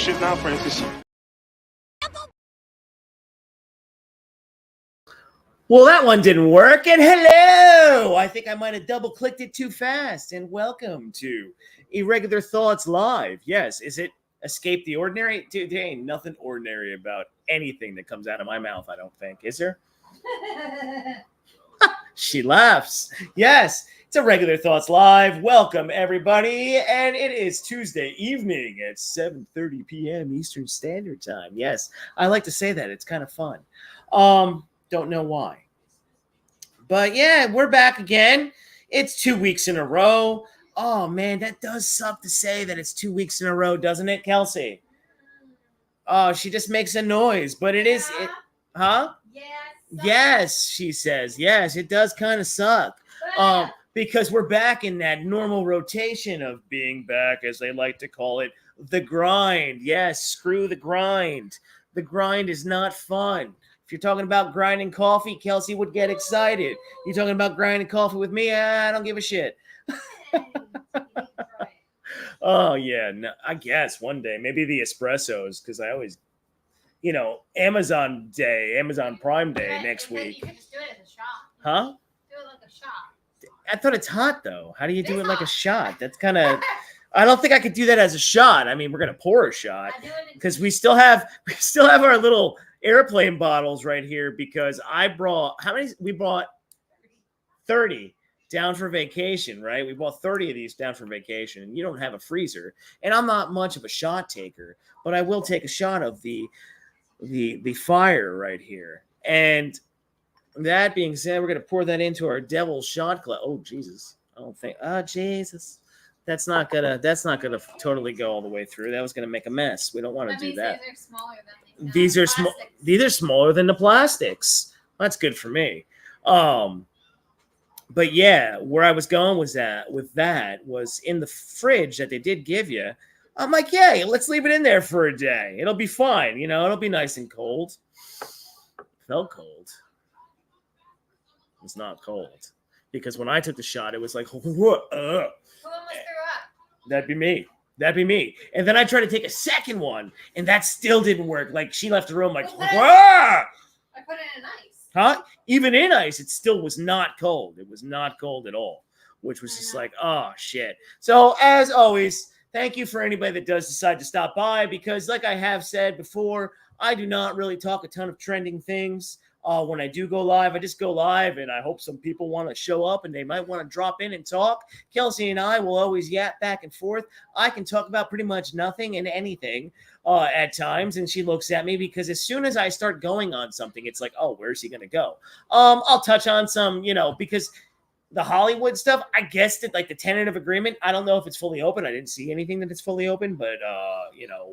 shit now, Francis. Well, that one didn't work. And hello! I think I might have double-clicked it too fast. And welcome to Irregular Thoughts Live. Yes, is it Escape the Ordinary? Dude, there ain't nothing ordinary about anything that comes out of my mouth, I don't think. Is there? She laughs. Yes, it's Irregular Thoughts Live. Welcome, everybody. And it is Tuesday evening at 7:30 p.m. Eastern Standard Time. Yes, I like to say that. It's kind of fun. Don't know why. But yeah, we're back again. It's 2 weeks in a row. Oh, man, that does suck to say that it's 2 weeks in a row, doesn't it, Kelsey? Oh, she just makes a noise, but it is... Huh? Yes, she says. Yes, it does kind of suck. Because we're back in that normal rotation of being back, as they like to call it, the grind. Yes, screw the grind. The grind is not fun. If you're talking about grinding coffee, Kelsey would get excited. You're talking about grinding coffee with me? I don't give a shit. Oh, yeah. No, I guess one day. Maybe the espressos, because I always... Amazon Prime Day next week. You could just do it as a shot. Huh? Do it like a shot. I thought it's hot, though. How do you do it like a shot? That's kind of... I don't think I could do that as a shot. I mean, we're going to pour a shot. Because we still have our little airplane bottles right here, because I brought... How many? We brought 30 down for vacation, right? We bought 30 of these down for vacation. And you don't have a freezer. And I'm not much of a shot taker, but I will take a shot of the fire right here. And that being said, we're going to pour that into our devil's shot glass. Oh, Jesus. I don't think, Jesus. That's not gonna totally go all the way through. That was gonna make a mess. We don't want to do that. These are small. These are smaller than the plastics. That's good for me. But yeah, where I was going was was in the fridge that they did give you. I'm like, yeah, let's leave it in there for a day. It'll be fine. It'll be nice and cold. Felt cold. It's not cold. Because when I took the shot, it was like, what? Who almost threw up? That'd be me. And then I tried to take a second one, and that still didn't work. Like, she left the room like, whoa! I put it in ice. Huh? Even in ice, it still was not cold. It was not cold at all, which was just like, oh, shit. So, as always, thank you for anybody that does decide to stop by, because like I have said before, I do not really talk a ton of trending things. When I do go live, I just go live, and I hope some people want to show up, and they might want to drop in and talk. Kelsey and I will always yap back and forth. I can talk about pretty much nothing and anything at times, and she looks at me because as soon as I start going on something, it's like, oh, where's he going to go? I'll touch on some, because the Hollywood stuff, I guessed it, like the tentative agreement. I don't know if it's fully open. I didn't see anything that it's fully open, but,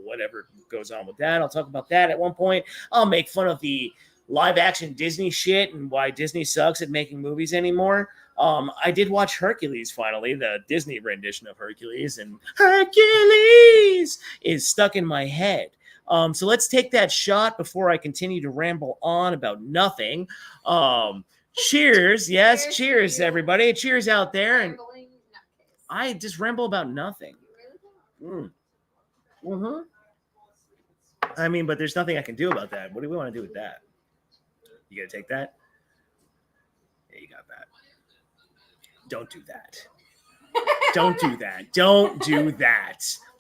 whatever goes on with that, I'll talk about that at one point. I'll make fun of the live action Disney shit and why Disney sucks at making movies anymore. I did watch Hercules finally, the Disney rendition of Hercules, and Hercules is stuck in my head. So let's take that shot before I continue to ramble on about nothing. Cheers. Yes, cheers, everybody. Cheers out there. And I just ramble about nothing. I mean, but there's nothing I can do about that. What do we want to do with that? You gonna take that? Yeah, you got that. Don't do that. Don't do that. Don't do that.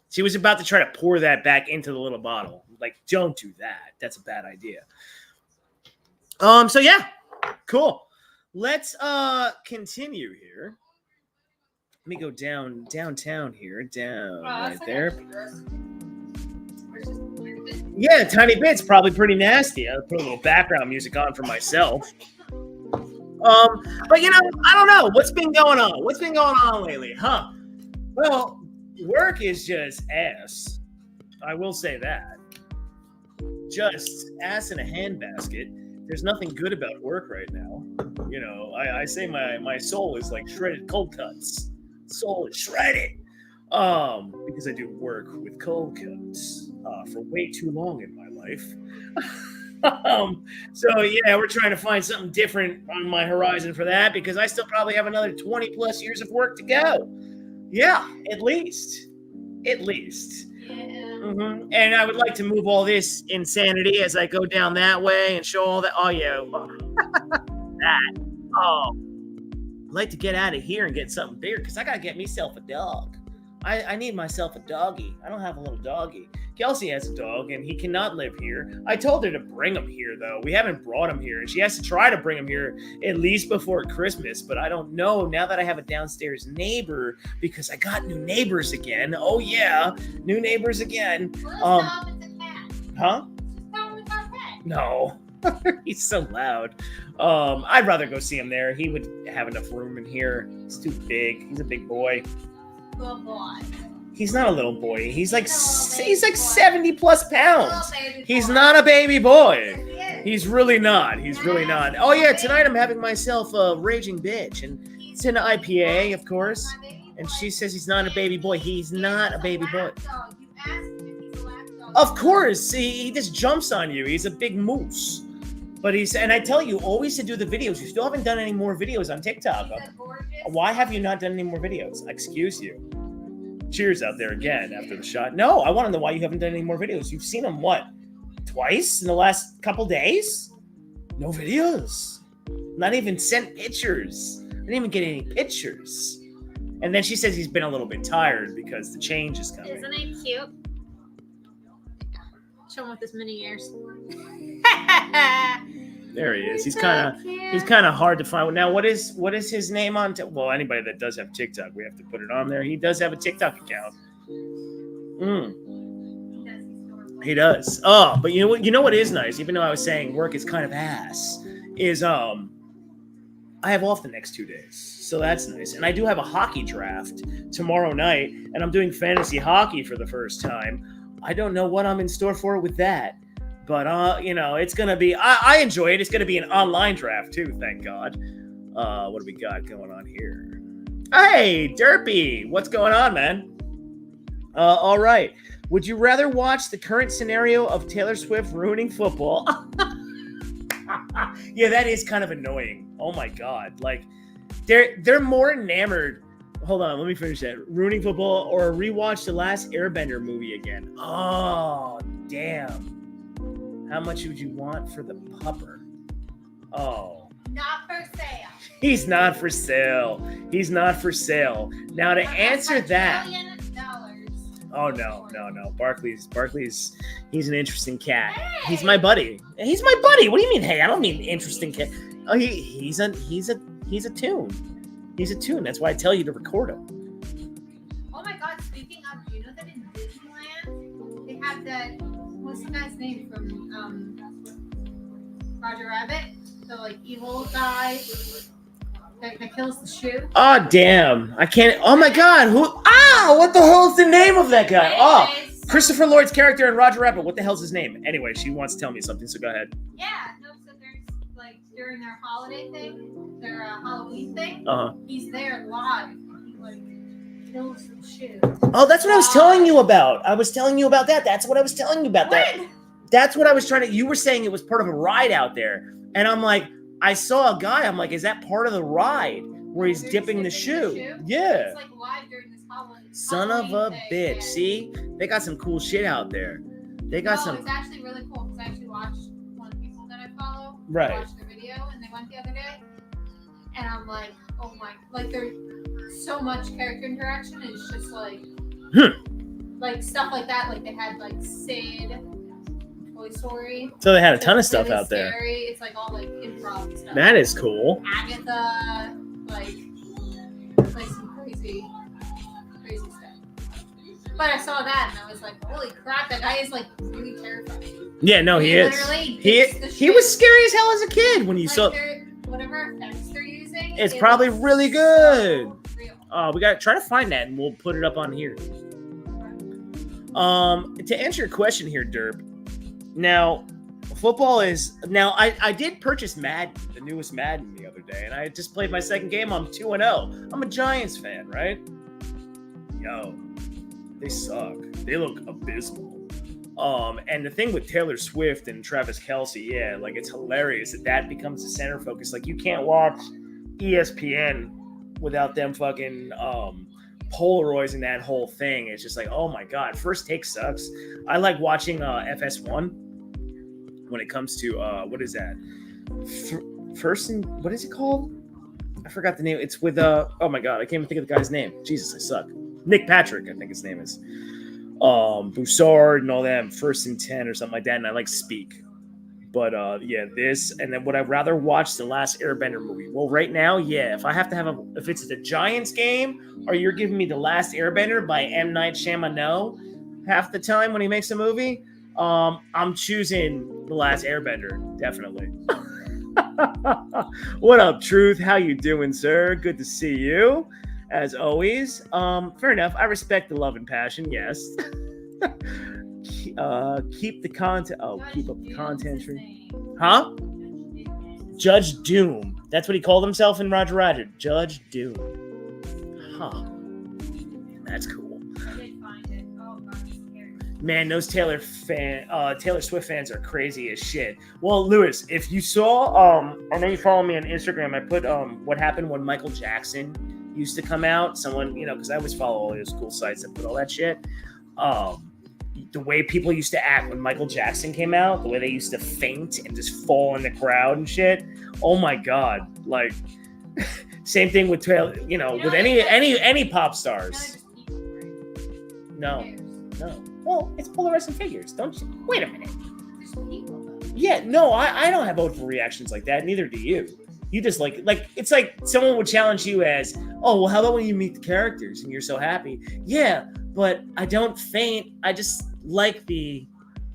She was about to try to pour that back into the little bottle. Like, don't do that. That's a bad idea. So yeah, cool. Let's continue here. Let me go downtown here. Right there. Yeah, tiny bits, probably pretty nasty. I'll put a little background music on for myself. But I don't know. What's been going on? What's been going on lately, huh? Well, work is just ass. I will say that. Just ass in a handbasket. There's nothing good about work right now. I say my soul is like shredded cold cuts. Soul is shredded. Because I do work with cold cuts for way too long in my life. So yeah, we're trying to find something different on my horizon for that, because I still probably have another 20 plus years of work to go. Yeah, at least. Yeah. And I would like to move all this insanity as I go down that way and show all that. Oh yeah, that. Oh, I'd like to get out of here and get something bigger because I gotta get myself a dog. I need myself a doggy. I don't have a little doggy. Kelsey has a dog and he cannot live here. I told her to bring him here though. We haven't brought him here and she has to try to bring him here at least before Christmas, but I don't know now that I have a downstairs neighbor because I got new neighbors again. Oh yeah, new neighbors again. Huh? No. He's so loud. I'd rather go see him there. He would have enough room in here. He's too big. He's a big boy. Little boy. He's not a little boy. He's like 70 plus pounds. He's boy. not a baby boy. He is. He's really not. He's really not. Oh yeah, tonight I'm having myself a raging bitch, and it's an IPA, of course. And she says he's not a baby boy. He's not a baby boy. Of course, he just jumps on you. He's a big moose. But and I tell you, always to do the videos. You still haven't done any more videos on TikTok. Why have you not done any more videos? Excuse you. Cheers out there again after the shot. No, I want to know why you haven't done any more videos. You've seen them, what, twice in the last couple days? No videos. Not even sent pictures. I didn't even get any pictures. And then she says he's been a little bit tired because the change is coming. Isn't he cute? Show him with his mini ears. There he is. He's kind of hard to find. Now, what is his name on? Well, anybody that does have TikTok, we have to put it on there. He does have a TikTok account. He does. Oh, but you know what is nice? Even though I was saying work is kind of ass, is I have off the next 2 days, so that's nice. And I do have a hockey draft tomorrow night, and I'm doing fantasy hockey for the first time. I don't know what I'm in store for with that. But, it's going to be, I enjoy it. It's going to be an online draft, too, thank God. What do we got going on here? Hey, Derpy, what's going on, man? All right. Would you rather watch the current scenario of Taylor Swift ruining football? Yeah, that is kind of annoying. Oh, my God. Like, they're more enamored. Hold on, let me finish that. Ruining football or rewatch the last Airbender movie again. Oh, damn. How much would you want for the pupper? Oh. Not for sale. He's not for sale. He's not for sale. Now to answer that. Oh no. Barkley's he's an interesting cat. Hey. He's my buddy. He's my buddy. What do you mean, hey? I don't mean interesting cat. Oh, he's a tune. He's a tune. That's why I tell you to record him. Oh my God, speaking of, do you know that in Disneyland they have that, what's the guy's name from Roger Rabbit? The evil guy that kills the shoe. Oh damn! I can't. Oh my God! Who? Ah! What the hell's the name of that guy? Oh, Christopher Lloyd's character in Roger Rabbit. What the hell's his name? Anyway, she wants to tell me something, so go ahead. Yeah. No. So there's during their holiday thing, their Halloween thing. He's there live. He kills the shoe. Oh, that's what I was telling you about. I was telling you about that. That's what I was telling you about. That. That's what I was trying to. You were saying it was part of a ride out there, and I'm like, I saw a guy. I'm like, is that part of the ride where he's dipping the shoe? Yeah. It's live during this Halloween. Son of a bitch. Yeah. See, they got some cool shit out there. They got some. It's actually really cool because I actually watched one of the people that I follow. Right. Watched the video and they went the other day, and I'm like, oh my, there's so much character interaction. And it's just stuff like that. Like they had Sid. Toy Story. So they had a ton of stuff out there. Scary. It's all improv stuff. That is cool. Agatha, some crazy stuff. But I saw that and I was like, holy crap, that guy is really terrifying. Yeah, no, he is. He was scary as hell as a kid when you saw whatever effects they're using. It's probably really good. So real. We gotta try to find that and we'll put it up on here. To answer your question here, Derp. Now, football is... Now, I did purchase Madden, the newest Madden, the other day, and I just played my second game. I'm 2-0. I'm a Giants fan, right? Yo, they suck. They look abysmal. And the thing with Taylor Swift and Travis Kelce, yeah, it's hilarious that becomes the center focus. You can't watch ESPN without them fucking Polaroids and that whole thing. It's just like, oh my God, first take sucks. I like watching FS1 when it comes to, what is that? What is it called? I forgot the name. It's with, oh my God, I can't even think of the guy's name. Jesus, I suck. Nick Patrick, I think his name is. Broussard and all that, First and 10 or something like that, and I like Speak. But yeah, this, and then would I rather watch the last Airbender movie? Well, right now, yeah. If I have to have if it's the Giants game, or you're giving me the last Airbender by M. Night Shyamalan half the time when he makes a movie, I'm choosing the last Airbender, definitely. What up, Truth? How you doing, sir? Good to see you. As always, fair enough. I respect the love and passion. Yes. Keep the content. Oh, keep up the content. Huh? Judge Doom. That's what he called himself in Roger Roger. Judge Doom. Huh. That's cool. I did find it. Oh gosh, man, those Taylor Swift fans are crazy as shit. Well, Lewis, if you saw, I know you follow me on Instagram. I put what happened when Michael Jackson used to come out. Someone, because I always follow all those cool sites that put all that shit. The way people used to act when Michael Jackson came out, the way they used to faint and just fall in the crowd and shit. Oh my God! Like, same thing with Taylor. With any pop stars. No. Well, it's polarizing figures. Don't you? Wait a minute. Yeah, no, I don't have vote for reactions like that. Neither do you. You just like it's like someone would challenge you as, oh, well, how about when you meet the characters and you're so happy? Yeah, but I don't faint. I just like the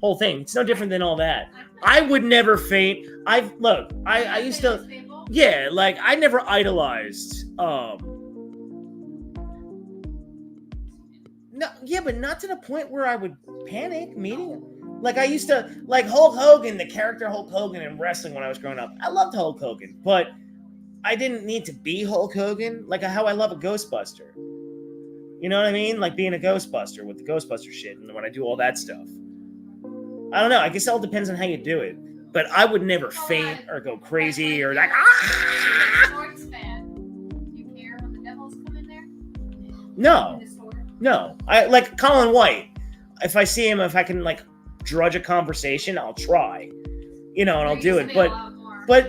whole thing. It's no different than all that. I would never faint. I used to, yeah, like I never idolized. No, yeah, but not to the point where I would panic meeting him. Like I used to, like Hulk Hogan, the character Hulk Hogan in wrestling when I was growing up. I loved Hulk Hogan, but I didn't need to be Hulk Hogan. Like how I love a Ghostbuster. You know what I mean? Like being a Ghostbuster with the Ghostbuster shit, and when I do all that stuff. I don't know. I guess it all depends on how you do it. But I would never faint or go crazy or like. Sports fan. Do you care when the Devils come in there? No. No. I like Colin White. If I see him, if I can like drudge a conversation, I'll try, and I'll do it. But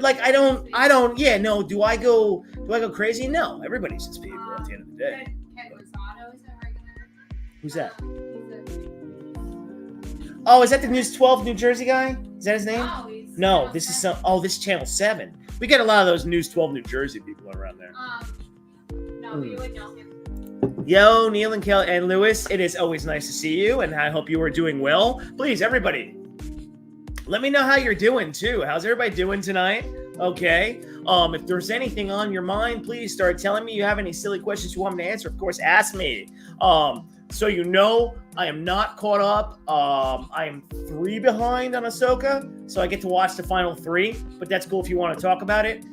like I don't. Yeah, no. Do I go crazy? No. Everybody's just people at the end of the day. Who's that? Oh, is that the News 12 New Jersey guy? Is that his name? No, this is this is Channel 7. We get a lot of those News 12 New Jersey people around there. No, you would know him. Yo, Neil and Kelly and Lewis, it is always nice to see you, and I hope you are doing well. Please, everybody, let me know how you're doing, too. How's everybody doing tonight? Okay. If there's anything on your mind, please start telling me. You have any silly questions you want me to answer, of course, ask me. So I am not caught up. I am 3 behind on Ahsoka, so I get to watch the final 3, but that's cool if you want to talk about it.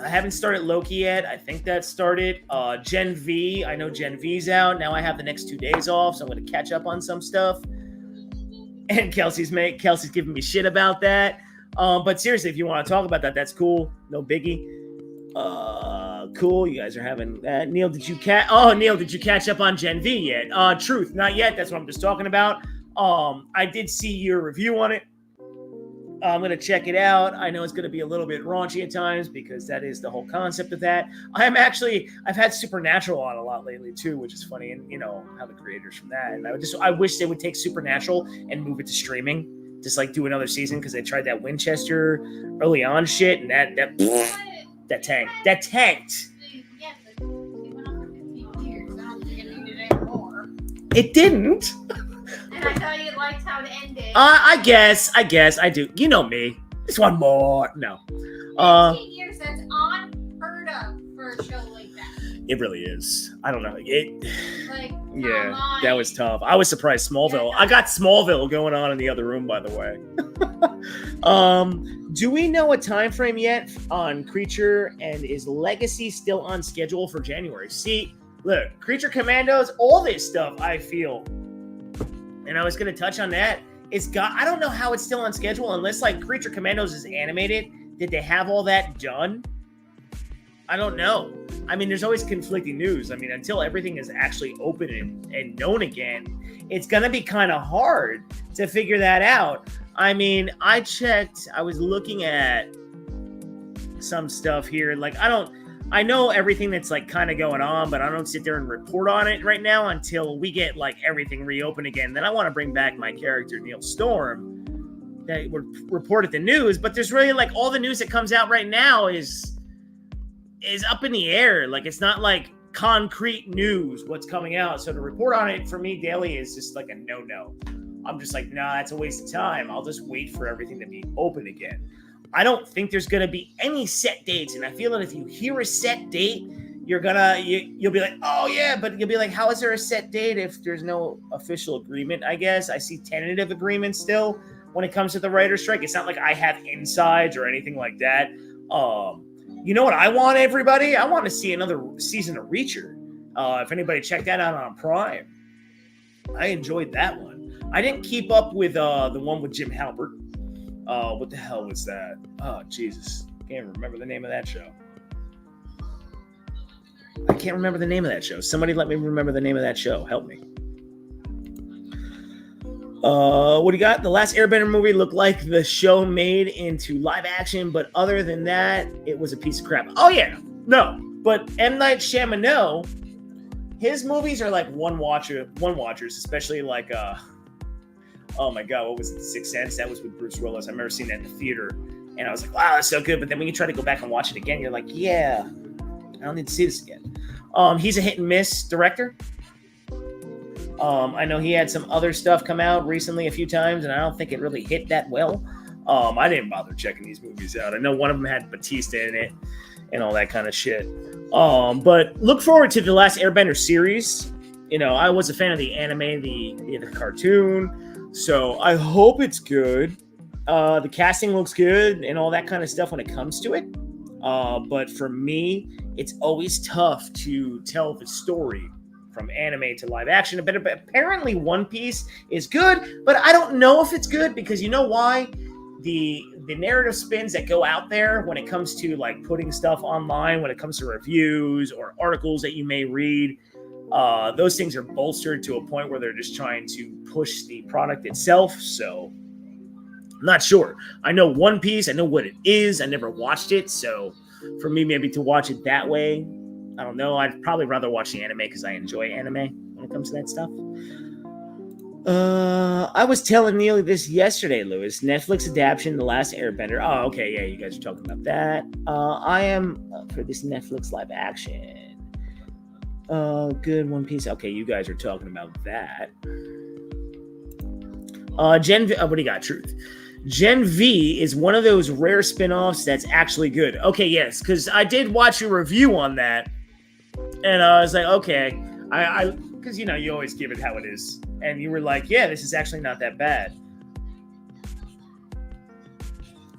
I haven't started Loki yet. I think that started. Gen V, I know Gen V's out. Now I have the next 2 days off, so I'm going to catch up on some stuff. And Kelsey's giving me shit about that. But seriously, if you want to talk about that, that's cool. No biggie. Cool. You guys are having that. Neil, did you catch up on Gen V yet? Truth, not yet. That's what I'm just talking about. I did see your review on it. I'm going to check it out. I know it's going to be a little bit raunchy at times because that is the whole concept of that. I've had Supernatural on a lot lately too, which is funny. And how the creators from that. And I wish they would take Supernatural and move it to streaming. Just like do another season because they tried that Winchester early on shit. And that tanked. That tanked. Yeah, but it went on for 15 years. I don't think it needed any more. It didn't. And I thought you liked how it ended. I guess I do. You know me. Just one more. No. 15 years, that's unheard of for a show like that. It really is. I don't know. Yeah, that was tough. I was surprised Smallville. I got Smallville going on in the other room, by the way. Do we know a time frame yet on Creature, and is Legacy still on schedule for January? See, look, Creature Commandos, all this stuff, I feel. And I was going to touch on that. I don't know how it's still on schedule unless like Creature Commandos is animated. Did they have all that done? I don't know. I mean, there's always conflicting news. I mean, until everything is actually open and known again, it's going to be kind of hard to figure that out. I mean, I was looking at some stuff here. Like, I know everything that's like kind of going on, but I don't sit there and report on it right now until we get like everything reopened again. Then I want to bring back my character, Neil Storm, that would report at the news. But there's really like all the news that comes out right now is up in the air. Like, it's not like concrete news what's coming out. So to report on it for me daily is just like a no. I'm just like, nah, that's a waste of time. I'll just wait for everything to be open again. I don't think there's going to be any set dates. And I feel that if you hear a set date, you'll be like, oh yeah, but you'll be like, how is there a set date if there's no official agreement? I guess I see tentative agreements still when it comes to the writer's strike. It's not like I have insides or anything like that. You know what I want, everybody? I want to see another season of Reacher. If anybody checked that out on Prime, I enjoyed that one. I didn't keep up with the one with Jim Halpert. What the hell was that? Oh, Jesus. Can't remember the name of that show. I can't remember the name of that show. Somebody let me remember the name of that show. Help me. What do you got? The Last Airbender movie looked like the show made into live action, but other than that, it was a piece of crap. Oh, yeah. No. But M. Night Shyamalan, his movies are like one watchers, especially like oh my God, what was it? The Sixth Sense? That was with Bruce Willis. I remember seeing that in the theater, and I was like, wow, that's so good. But then when you try to go back and watch it again, you're like, yeah, I don't need to see this again. He's a hit and miss director. I know he had some other stuff come out recently a few times, and I don't think it really hit that well. I didn't bother checking these movies out. I know one of them had Batista in it and all that kind of shit. But look forward to the Last Airbender series. You know, I was a fan of the anime, the cartoon. So I hope it's good. The casting looks good and all that kind of stuff when it comes to it. But for me, it's always tough to tell the story from anime to live action. But apparently One Piece is good, but I don't know if it's good because you know why? The narrative spins that go out there when it comes to like putting stuff online, when it comes to reviews or articles that you may read, those things are bolstered to a point where they're just trying to push the product itself. So I'm not sure. I know One Piece. I know what it is. I never watched it. So for me, maybe to watch it that way, I don't know. I'd probably rather watch the anime because I enjoy anime when it comes to that stuff. I was telling Neil this yesterday, Lewis. Netflix adaptation, The Last Airbender. Oh, okay. Yeah, you guys are talking about that. I am for this Netflix live action. Good One Piece. Okay, you guys are talking about that. What do you got? Truth. Gen V is one of those rare spin-offs that's actually good. Okay, yes, because I did watch a review on that, and I was like, okay, because you know you always give it how it is, and you were like, yeah, this is actually not that bad,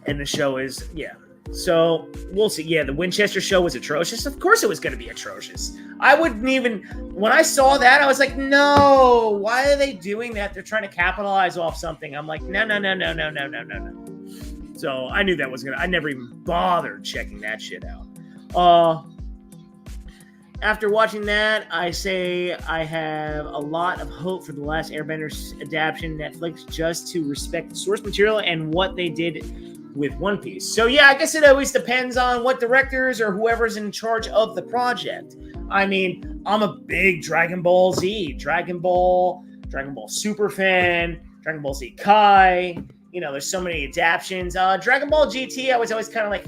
and the show is, yeah. So we'll see. Yeah, the Winchester show was atrocious. Of course it was going to be atrocious. I wouldn't even, when I saw that, I was like, no, why are they doing that? They're trying to capitalize off something. I'm like, no. So I knew that was I never even bothered checking that shit out. After watching that, I say I have a lot of hope for The Last Airbender adaptation Netflix just to respect the source material and what they did with One Piece. So yeah, I guess it always depends on what directors or whoever's in charge of the project. I mean, I'm a big Dragon Ball Z, Dragon Ball super fan, Dragon Ball Z Kai. You know, there's so many adaptations. Dragon Ball GT, I was always kind of like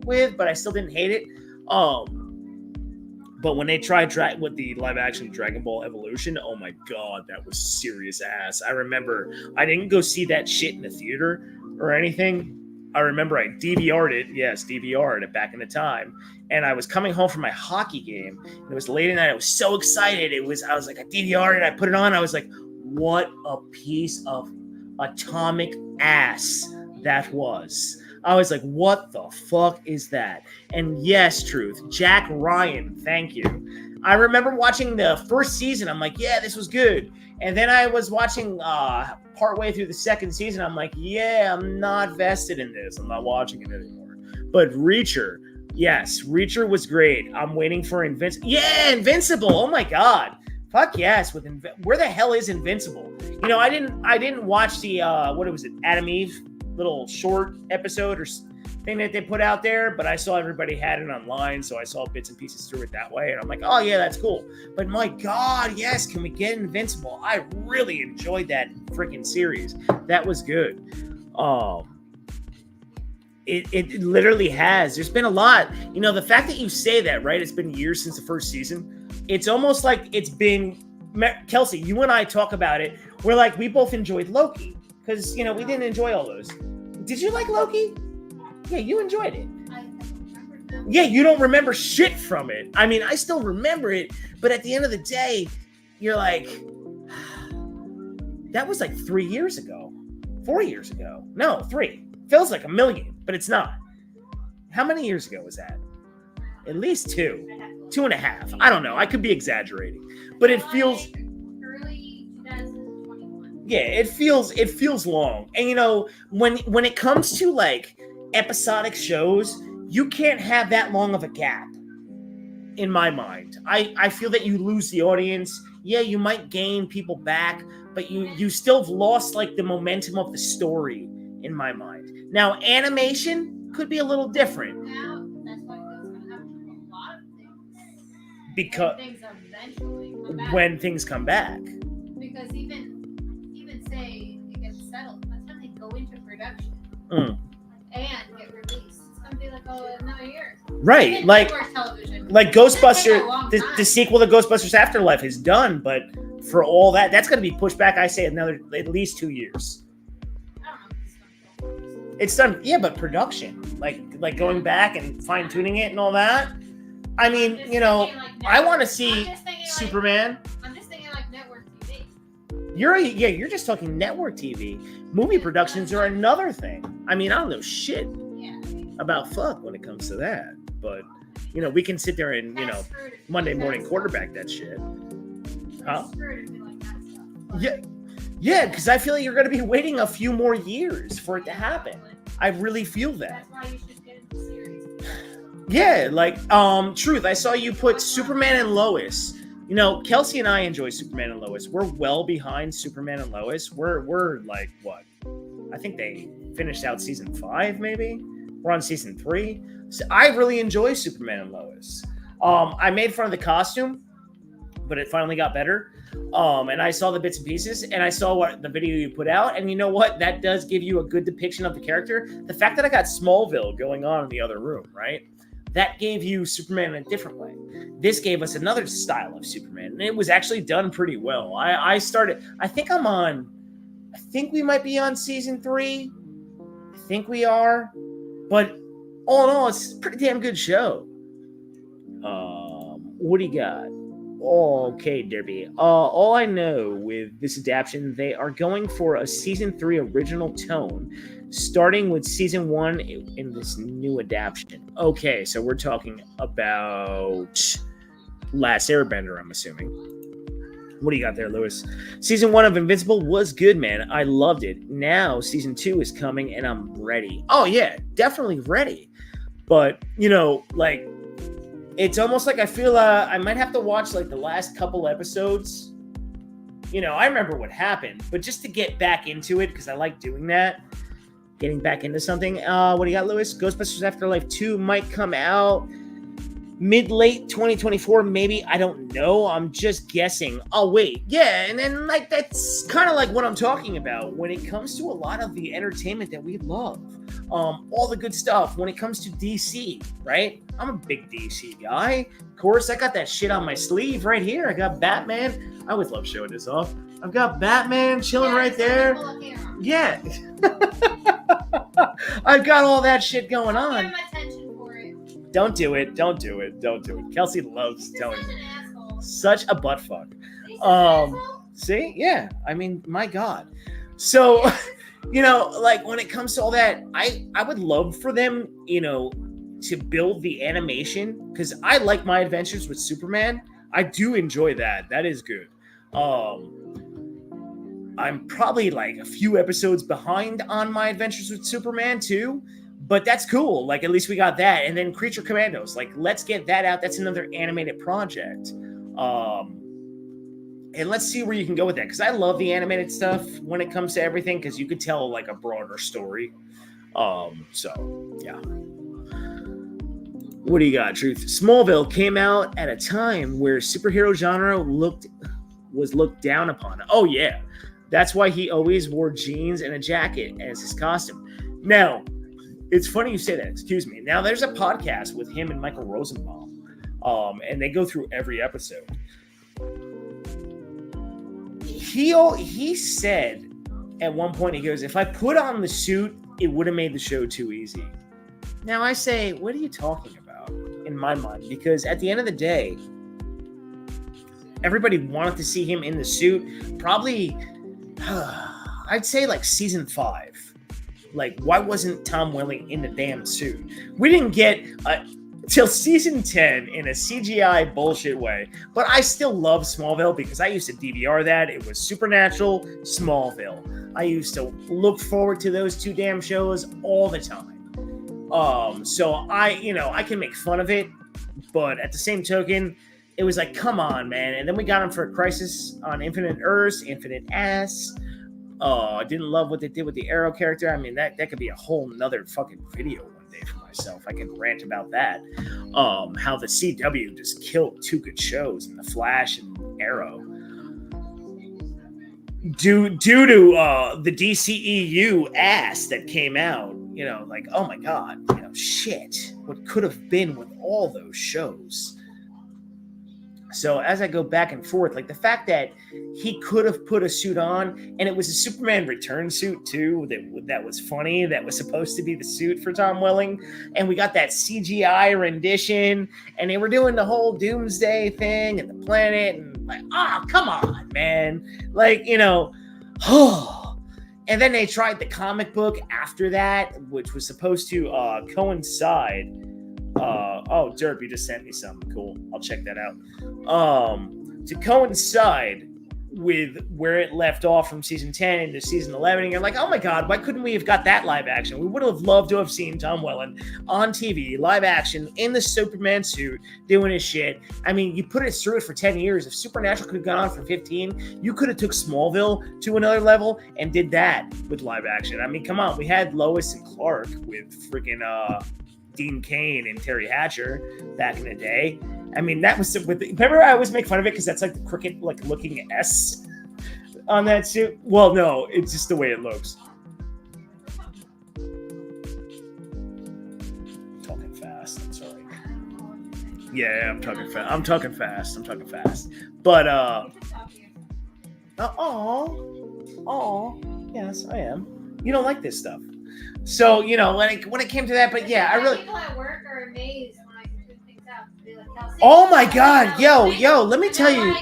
with, but I still didn't hate it. But when they tried with the live action Dragon Ball Evolution, oh my God, that was serious ass. I remember I didn't go see that shit in the theater or anything. I remember I DVR'd it. Yes, DVR'd it back in the time. And I was coming home from my hockey game. It was late at night. I was so excited. I was like, I DVR'd it. I put it on. I was like, what a piece of atomic ass that was. I was like, what the fuck is that? And yes, truth. Jack Ryan, thank you. I remember watching the first season. I'm like, yeah, this was good. And then I was watching partway through the second season. I'm like, yeah, I'm not vested in this. I'm not watching it anymore. But Reacher, Yes, Reacher was great. I'm waiting for Invincible. Yeah, Invincible. Oh my god. Fuck yes. Where the hell is Invincible? You know, I didn't watch the what was it, Adam Eve little short episode or thing that they put out there, but I saw everybody had it online, so I saw bits and pieces through it that way, and I'm like, oh yeah, that's cool. But my god, yes, can we get Invincible? I really enjoyed that freaking series. That was good. It literally has. There's been a lot. You know, the fact that you say that, right? It's been years since the first season. It's almost like it's been. Kelsey, you and I talk about it. We're like, we both enjoyed Loki because, you know, we didn't enjoy all those. Did you like Loki? Yeah, you enjoyed it. Yeah, you don't remember shit from it. I mean, I still remember it, but at the end of the day, you're like, that was like 3 years ago, 4 years ago. No, 3. Feels like a million, but it's not. How many years ago was that? At least 2, 2.5. I don't know. I could be exaggerating, but it feels early 2021. Yeah, it feels long. And you know, when it comes to like episodic shows, you can't have that long of a gap. In my mind, I feel that you lose the audience. Yeah, you might gain people back, but you still have lost like the momentum of the story. In my mind, now animation could be a little different. Now that's why it's going to happen to a lot of things. Because things eventually come back. When things come back. Because even say it gets settled, by the time they go into production and get released, it's going to be like another year. Right, like Ghostbusters, the sequel to Ghostbusters Afterlife is done, but for all that, that's going to be pushed back. I say another at least 2 years. It's done, yeah, but production, like going back and fine tuning it and all that. I mean, you know, I want to see Superman. I'm just thinking like network TV. You're just talking network TV. Movie productions are another thing. I mean, I don't know shit about fuck when it comes to that, but you know, we can sit there and Monday morning quarterback that shit. Huh? Yeah, because I feel like you're going to be waiting a few more years for it to happen. I really feel that. That's why you should get into series. Yeah, like, Truth, I saw you put Superman and Lois. You know, Kelsey and I enjoy Superman and Lois. We're well behind Superman and Lois. We're like, what? I think they finished out season 5, maybe? We're on season 3. So I really enjoy Superman and Lois. I made fun of the costume, but it finally got better. And I saw the bits and pieces, and I saw what the video you put out, and you know what? That does give you a good depiction of the character. The fact that I got Smallville going on in the other room, right? That gave you Superman in a different way. This gave us another style of Superman, and it was actually done pretty well. I think we might be on season 3. I think we are, but all in all, it's a pretty damn good show. What do you got? Okay, Derby. All I know with this adaptation, they are going for a season 3 original tone, starting with season 1 in this new adaptation. Okay, so we're talking about Last Airbender, I'm assuming. What do you got there, Lewis? Season 1 of Invincible was good, man. I loved it. Now season 2 is coming, and I'm ready. Oh yeah, definitely ready. But you know, like, it's almost like I feel I might have to watch like the last couple episodes. You know, I remember what happened, but just to get back into it, because I like doing that, getting back into something. What do you got, Lewis? Ghostbusters Afterlife 2 might come out mid-late 2024, maybe. I don't know. I'm just guessing. Oh, wait. Yeah, and then like that's kind of like what I'm talking about when it comes to a lot of the entertainment that we love. All the good stuff when it comes to DC, right? I'm a big DC guy. Of course, I got that shit on my sleeve right here. I got Batman. I always love showing this off. I've got Batman chilling right there. Yeah. I've got all that shit going on. Don't do it. Kelsey loves telling me. Such a butt fuck. See? Yeah. I mean, my God. So, you know, like when it comes to all that, I would love for them, you know, to build the animation, because I like My Adventures with Superman. I do enjoy that. That is good. I'm probably like a few episodes behind on My Adventures with Superman too, But that's cool. Like, at least we got that. And then Creature Commandos. Like, let's get that out. That's another animated project. And let's see where you can go with that. Because I love the animated stuff when it comes to everything. Because you could tell, like, a broader story. So, yeah. What do you got, Truth? Smallville came out at a time where superhero genre was looked down upon. Oh, yeah. That's why he always wore jeans and a jacket as his costume. Now, it's funny you say that. Excuse me. Now, there's a podcast with him and Michael Rosenbaum, and they go through every episode. He said at one point, he goes, if I put on the suit, it would have made the show too easy. Now, I say, what are you talking about in my mind? Because at the end of the day, everybody wanted to see him in the suit. Probably, I'd say like season 5. Like, why wasn't Tom Welling in the damn suit? We didn't get till season 10 in a CGI bullshit way. But I still love Smallville because I used to DVR that. It was Supernatural, Smallville. I used to look forward to those two damn shows all the time. So I can make fun of it, but at the same token, it was like, come on, man. And then we got him for Crisis on Infinite Earths, Infinite Ass. I didn't love what they did with the Arrow character. I mean, that could be a whole nother fucking video one day for myself. I can rant about that. How the CW just killed 2 good shows in The Flash and Arrow. Due to the DCEU ass that came out, like, oh my God, shit, what could have been with all those shows. So as I go back and forth, like the fact that he could have put a suit on, and it was a Superman Return suit too, that was funny, that was supposed to be the suit for Tom Welling, and we got that CGI rendition, and they were doing the whole Doomsday thing and the planet, and like, come on, man, like, and then they tried the comic book after that, which was supposed to coincide. Derp, you just sent me something. Cool. I'll check that out. To coincide with where it left off from season 10 into season 11, and you're like, oh my God, why couldn't we have got that live action? We would have loved to have seen Tom Welling on TV, live action, in the Superman suit, doing his shit. I mean, you put it through it for 10 years. If Supernatural could have gone on for 15, you could have took Smallville to another level and did that with live action. I mean, come on. We had Lois and Clark with freaking Dean Cain and Terry Hatcher back in the day. I mean, that was remember I always make fun of it because that's like the crooked, like, looking S on that suit. Well, no, it's just the way it looks. I'm talking fast. I'm sorry. Yeah, I'm talking fast. I'm talking fast. But yes, I am. You don't like this stuff. So, when it came to that, but yeah, I really. People at work are amazed when I can put things out. They're like, Kelsey, oh my God, yo, let me tell you.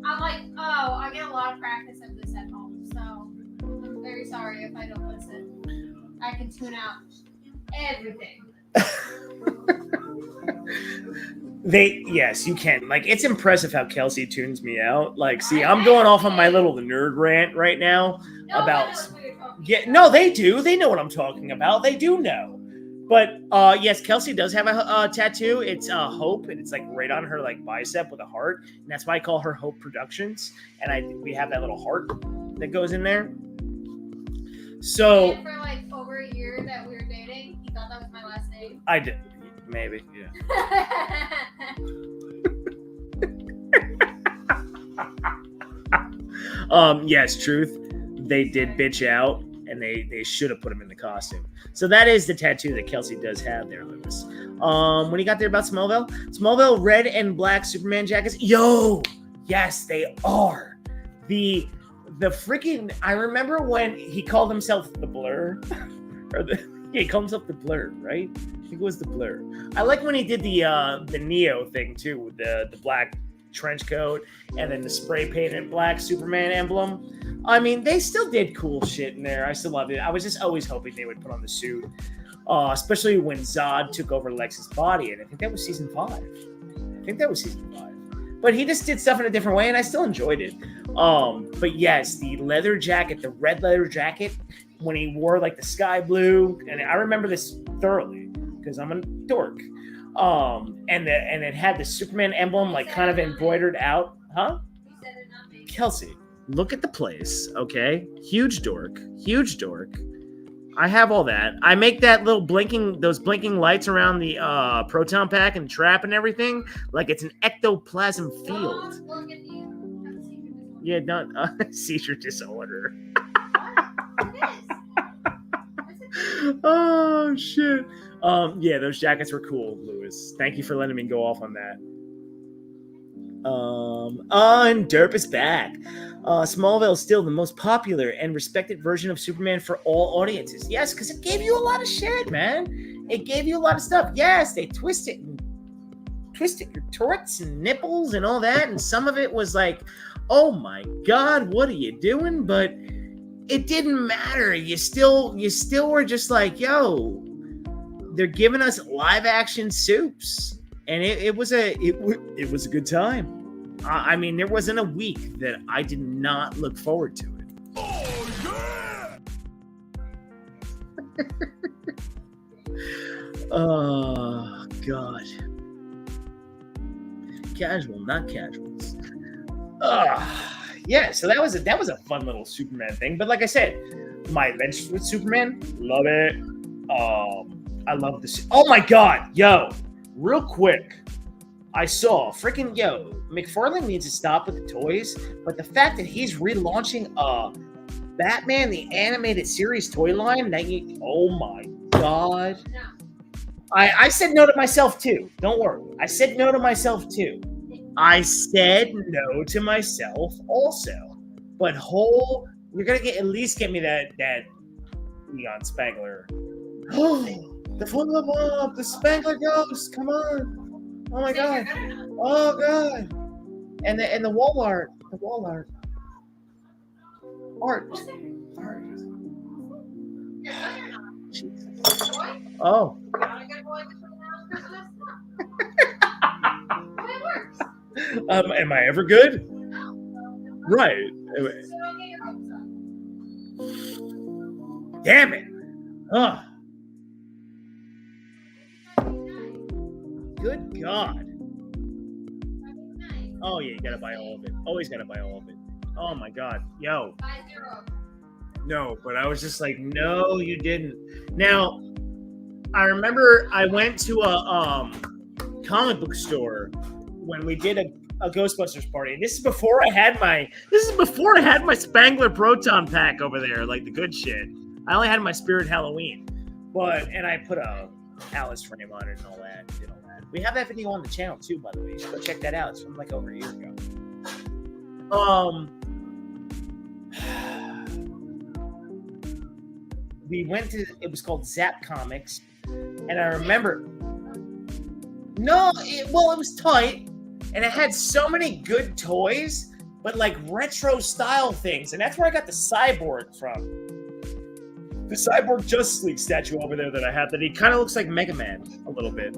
I'm like, I get a lot of practice of this at home, so I'm very sorry if I don't listen. I can tune out everything. Yes, you can. Like, it's impressive how Kelsey tunes me out. Like, see, I'm going off on my little nerd rant right now about. Yeah, no, they do. They know what I'm talking about. They do know. But yes, Kelsey does have a tattoo. It's Hope, and it's like right on her like bicep with a heart, and that's why I call her Hope Productions. And we have that little heart that goes in there. So and for like over a year that we were dating, he thought that was my last name. I did, maybe, yeah. Yes, Truth. They did bitch out, and they should have put him in the costume. So that is the tattoo that Kelsey does have there, Lewis. What do you got there about Smallville? Smallville red and black Superman jackets. Yo, yes, they are. The freaking. I remember when he called himself the Blur, he called himself the Blur, right? I think it was the Blur. I like when he did the Neo thing too, with the black trench coat and then the spray painted black Superman emblem. I mean, they still did cool shit in there. I still loved it. I was just always hoping they would put on the suit, especially when Zod took over Lex's body, and I think that was season 5. But he just did stuff in a different way, and I still enjoyed it. But yes, the leather jacket, the red leather jacket, when he wore like the sky blue, and I remember this thoroughly because I'm a dork. And it had the Superman emblem like kind of embroidered out, huh? Kelsey, look at the place, okay? Huge dork. I have all that. I make that little those blinking lights around the proton pack and trap and everything like it's an ectoplasm field. Yeah, not seizure disorder. Oh shit. Yeah, those jackets were cool, Lewis. Thank you for letting me go off on that. Derp is back. Smallville is still the most popular and respected version of Superman for all audiences. Yes, because it gave you a lot of shit, man. It gave you a lot of stuff. Yes, they twisted your turrets and nipples and all that, and some of it was like, oh my god, what are you doing? But it didn't matter. You still were just like, yo, they're giving us live action soups, and it was a good time. I mean, there wasn't a week that I did not look forward to it. Oh yeah! Oh god. Casual, not casuals. Yeah, so that was a fun little Superman thing. But like I said, my adventures with Superman, love it. I love this. Oh my god, yo, real quick, I saw freaking McFarlane needs to stop with the toys, but the fact that he's relaunching Batman the animated series toy line, oh my god. I said no to myself too. Don't worry. I said no to myself too. I said no to myself also. But you're gonna at least get me that Leon Spangler. The full level up, the Spangler Ghost, come on. Oh my god. Oh god. And the wall art. The wall art. Art. Jesus. Oh. Am I ever good? Right. Damn it. Oh. Good God. Oh yeah, you gotta buy all of it. Always gotta buy all of it. Oh my God. Yo. No, but I was just like, no, you didn't. Now, I remember I went to a comic book store when we did a Ghostbusters party. This is before I had my Spangler Proton pack over there, like the good shit. I only had my Spirit Halloween, and I put a Alice frame on it and all that. Did all that. We have that video on the channel too, by the way. You should go check that out. It's from like over a year ago. We went to, it was called Zap Comics, and I remember, it was tight, and it had so many good toys, but like retro style things, and that's where I got the Cyborg from. The Cyborg Justice League statue over there that I have, that he kind of looks like Mega Man a little bit.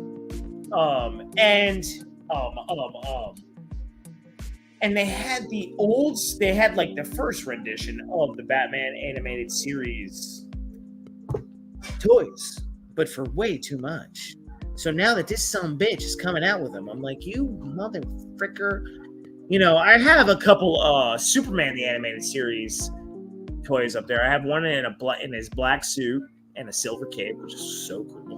And they had like the first rendition of the Batman animated series toys, but for way too much. So now that this sumbitch is coming out with them, I'm like, you mother fricker. I have a couple Superman the animated series toys up there. I have one in his black suit and a silver cape, which is so cool.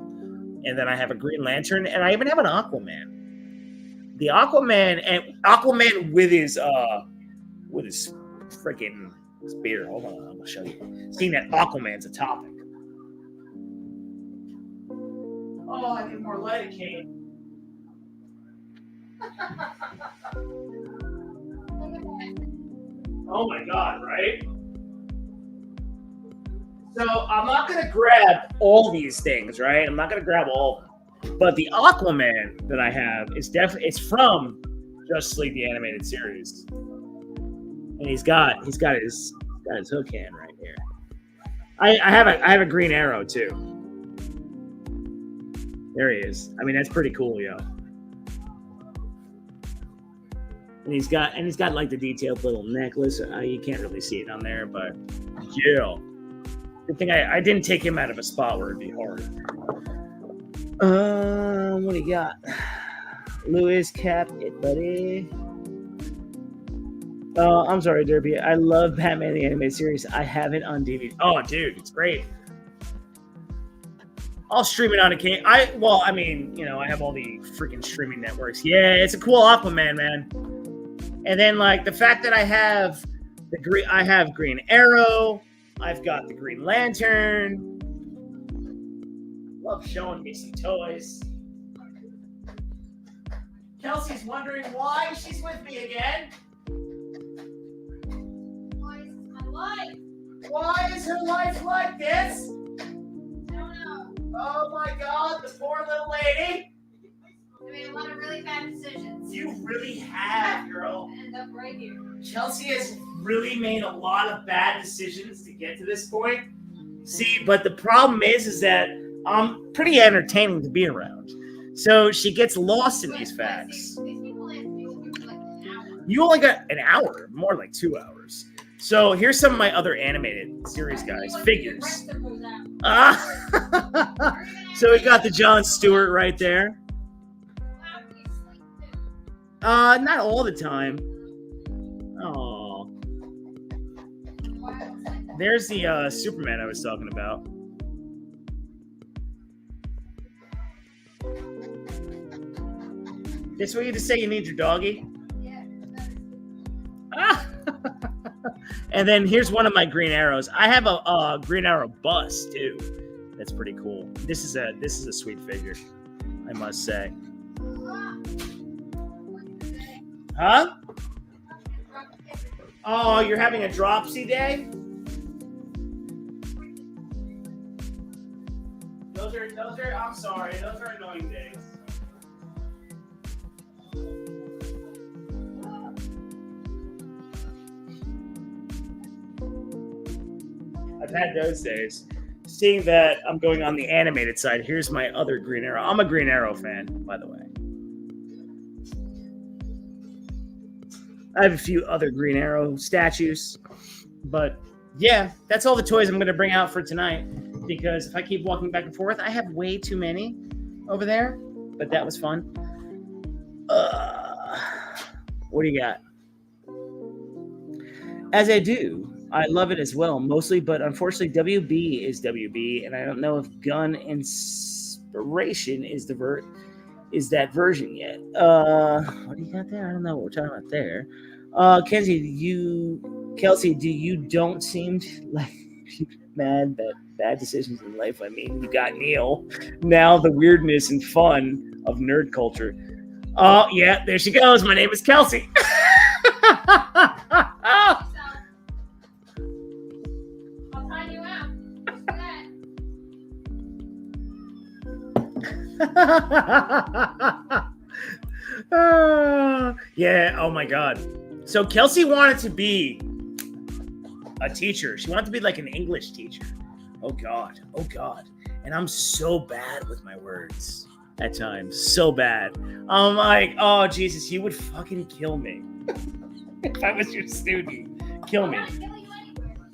And then I have a Green Lantern, and I even have an Aquaman. The Aquaman with his freaking spear. Hold on, I'm gonna show you. Seeing that Aquaman's a topic. Oh, I need more lidocaine. Oh my God, right? So I'm not going to grab all these things, right? I'm not going to grab all of them. But the Aquaman that I have is it's from Justice League the animated series. And he's got his hook hand right here. I have a Green Arrow too. There he is. I mean, that's pretty cool, yo. And he's got like the detailed little necklace. You can't really see it on there, but yeah. Good thing I didn't take him out of a spot where it'd be hard. What do you got? Lewis, Cap, it, buddy. I'm sorry, Derby. I love Batman the Animated Series. I have it on DVD. Oh, dude, it's great. I'll stream it on a can. I have all the freaking streaming networks. Yeah, it's a cool Aquaman, man. And then like the fact that I have Green Arrow. I've got the Green Lantern. Love showing me some toys. Kelsey's wondering why she's with me again. Why is this my life? Why is her life like this? I don't know. Oh my God, the poor little lady. I made a lot of really bad decisions. You really have, girl. I end up right here. Chelsea has really made a lot of bad decisions to get to this point. See, but the problem is that I'm pretty entertaining to be around. So she gets lost in these facts. These people have to do like an hour. You only got an hour, more like 2 hours. So here's some of my other animated series guys, figures. So we got the Jon Stewart right there. Not all the time. Oh, there's the Superman I was talking about. This what you just say you need your doggy? Yeah. Ah! And then here's one of my Green Arrows. I have a Green Arrow bust too. That's pretty cool. This is a sweet figure, I must say. Huh? Oh, you're having a dropsy day? Those are I'm sorry, those are annoying days. I've had those days. Seeing that I'm going on the animated side, here's my other Green Arrow. I'm a Green Arrow fan, by the way. I have a few other Green Arrow statues, but yeah, that's all the toys I'm going to bring out for tonight, because if I keep walking back and forth, I have way too many over there, but that was fun. What do you got? As I do, I love it as well, mostly, but unfortunately, WB is WB, and I don't know if Gun Inspiration is that version yet. What do you got there? I don't know what we're talking about there. Kelsey, you don't seem like mad that bad decisions in life. I mean, you got Neil. Now the weirdness and fun of nerd culture. Oh, yeah, there she goes. My name is Kelsey. I'll time you out. Yeah, oh my God. So Kelsey wanted to be a teacher. She wanted to be like an English teacher. Oh God. And I'm so bad with my words at times. So bad. I'm like, oh Jesus, you would fucking kill me if I was your student. Kill me. I'm not killing you anywhere.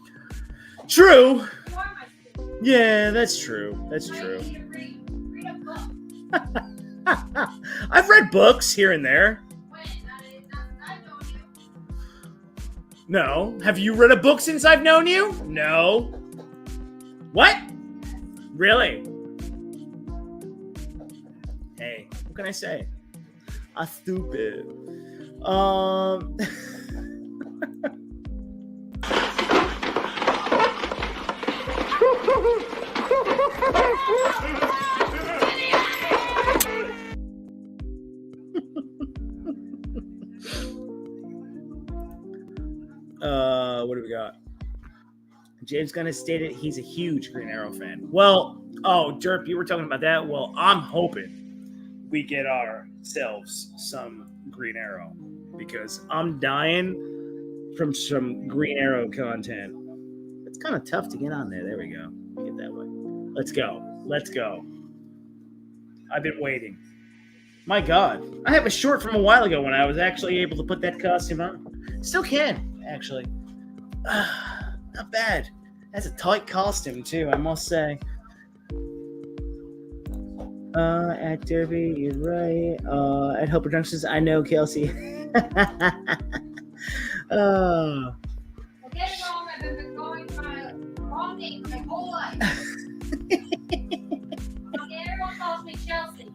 True. You are my student. Yeah, that's true. That's I true. need you to read a book. I've read books here and there. When? I've known you. No. Have you read a book since I've known you? No. What? Really? Hey, what can I say? I'm stupid. What do we got? James Gunn has stated he's a huge Green Arrow fan. Well, oh, Derp, you were talking about that? Well, I'm hoping we get ourselves some Green Arrow, because I'm dying from some Green Arrow content. It's kind of tough to get on there. There we go. Get that way. Let's go. I've been waiting. My God. I have a short from a while ago when I was actually able to put that costume on. Still can, actually. Not bad. That's a tight costume too, I must say. At Derby, you're right. At Hope Productions, I know Kelsey. Well, get it wrong. I've been going by wrong name my whole life. Everyone calls me Chelsea.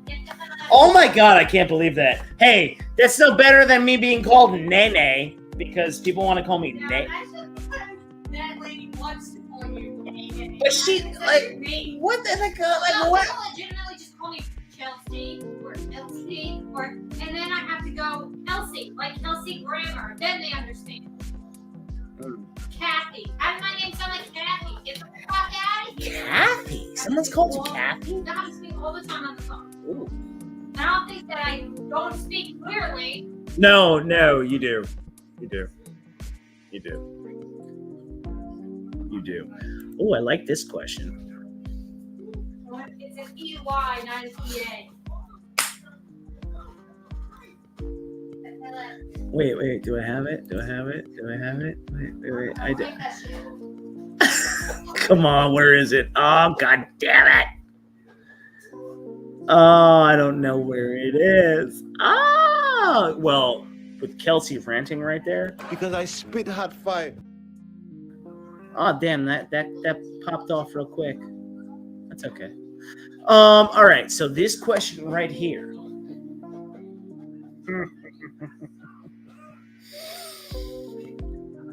Oh my god, I can't believe that. Hey, that's no better than me being called Nene because people want to call me Nene. That lady wants to call you Nene. But she like what the like what? People legitimately just call me Chelsea or Elsie and then I have to go Elsie, like Kelsey Grammer. Then they understand. Kathy. How does my name sound like Kathy? Get the fuck out of here. Kathy? Someone's called you Kathy? That happens to me all the time on the phone. Ooh. I don't think that I don't speak clearly. No, you do. You do. Oh, I like this question. It's an EY, not an EA. Wait. Do I have it? Wait. I do. Come on, where is it? Oh, god damn it. Oh, I don't know where it is. Oh, well, with Kelsey ranting right there. Because I spit hot fire. Oh, damn, that popped off real quick. That's okay. All right, so this question right here.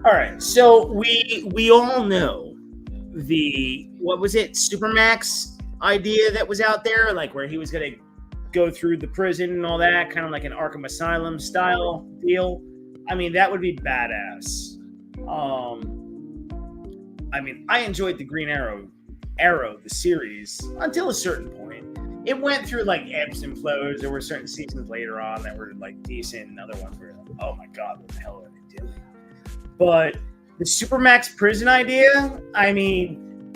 All right, so we all know the what was it, Supermax idea that was out there, like where he was gonna go through the prison and all that, kind of like an Arkham Asylum style deal. I mean, that would be badass. I mean, I enjoyed the Green Arrow, the series, until a certain point. It went through like ebbs and flows. There were certain seasons later on that were like decent, and other ones were like, oh my god, what the hell are they doing? But the Supermax prison idea, I mean,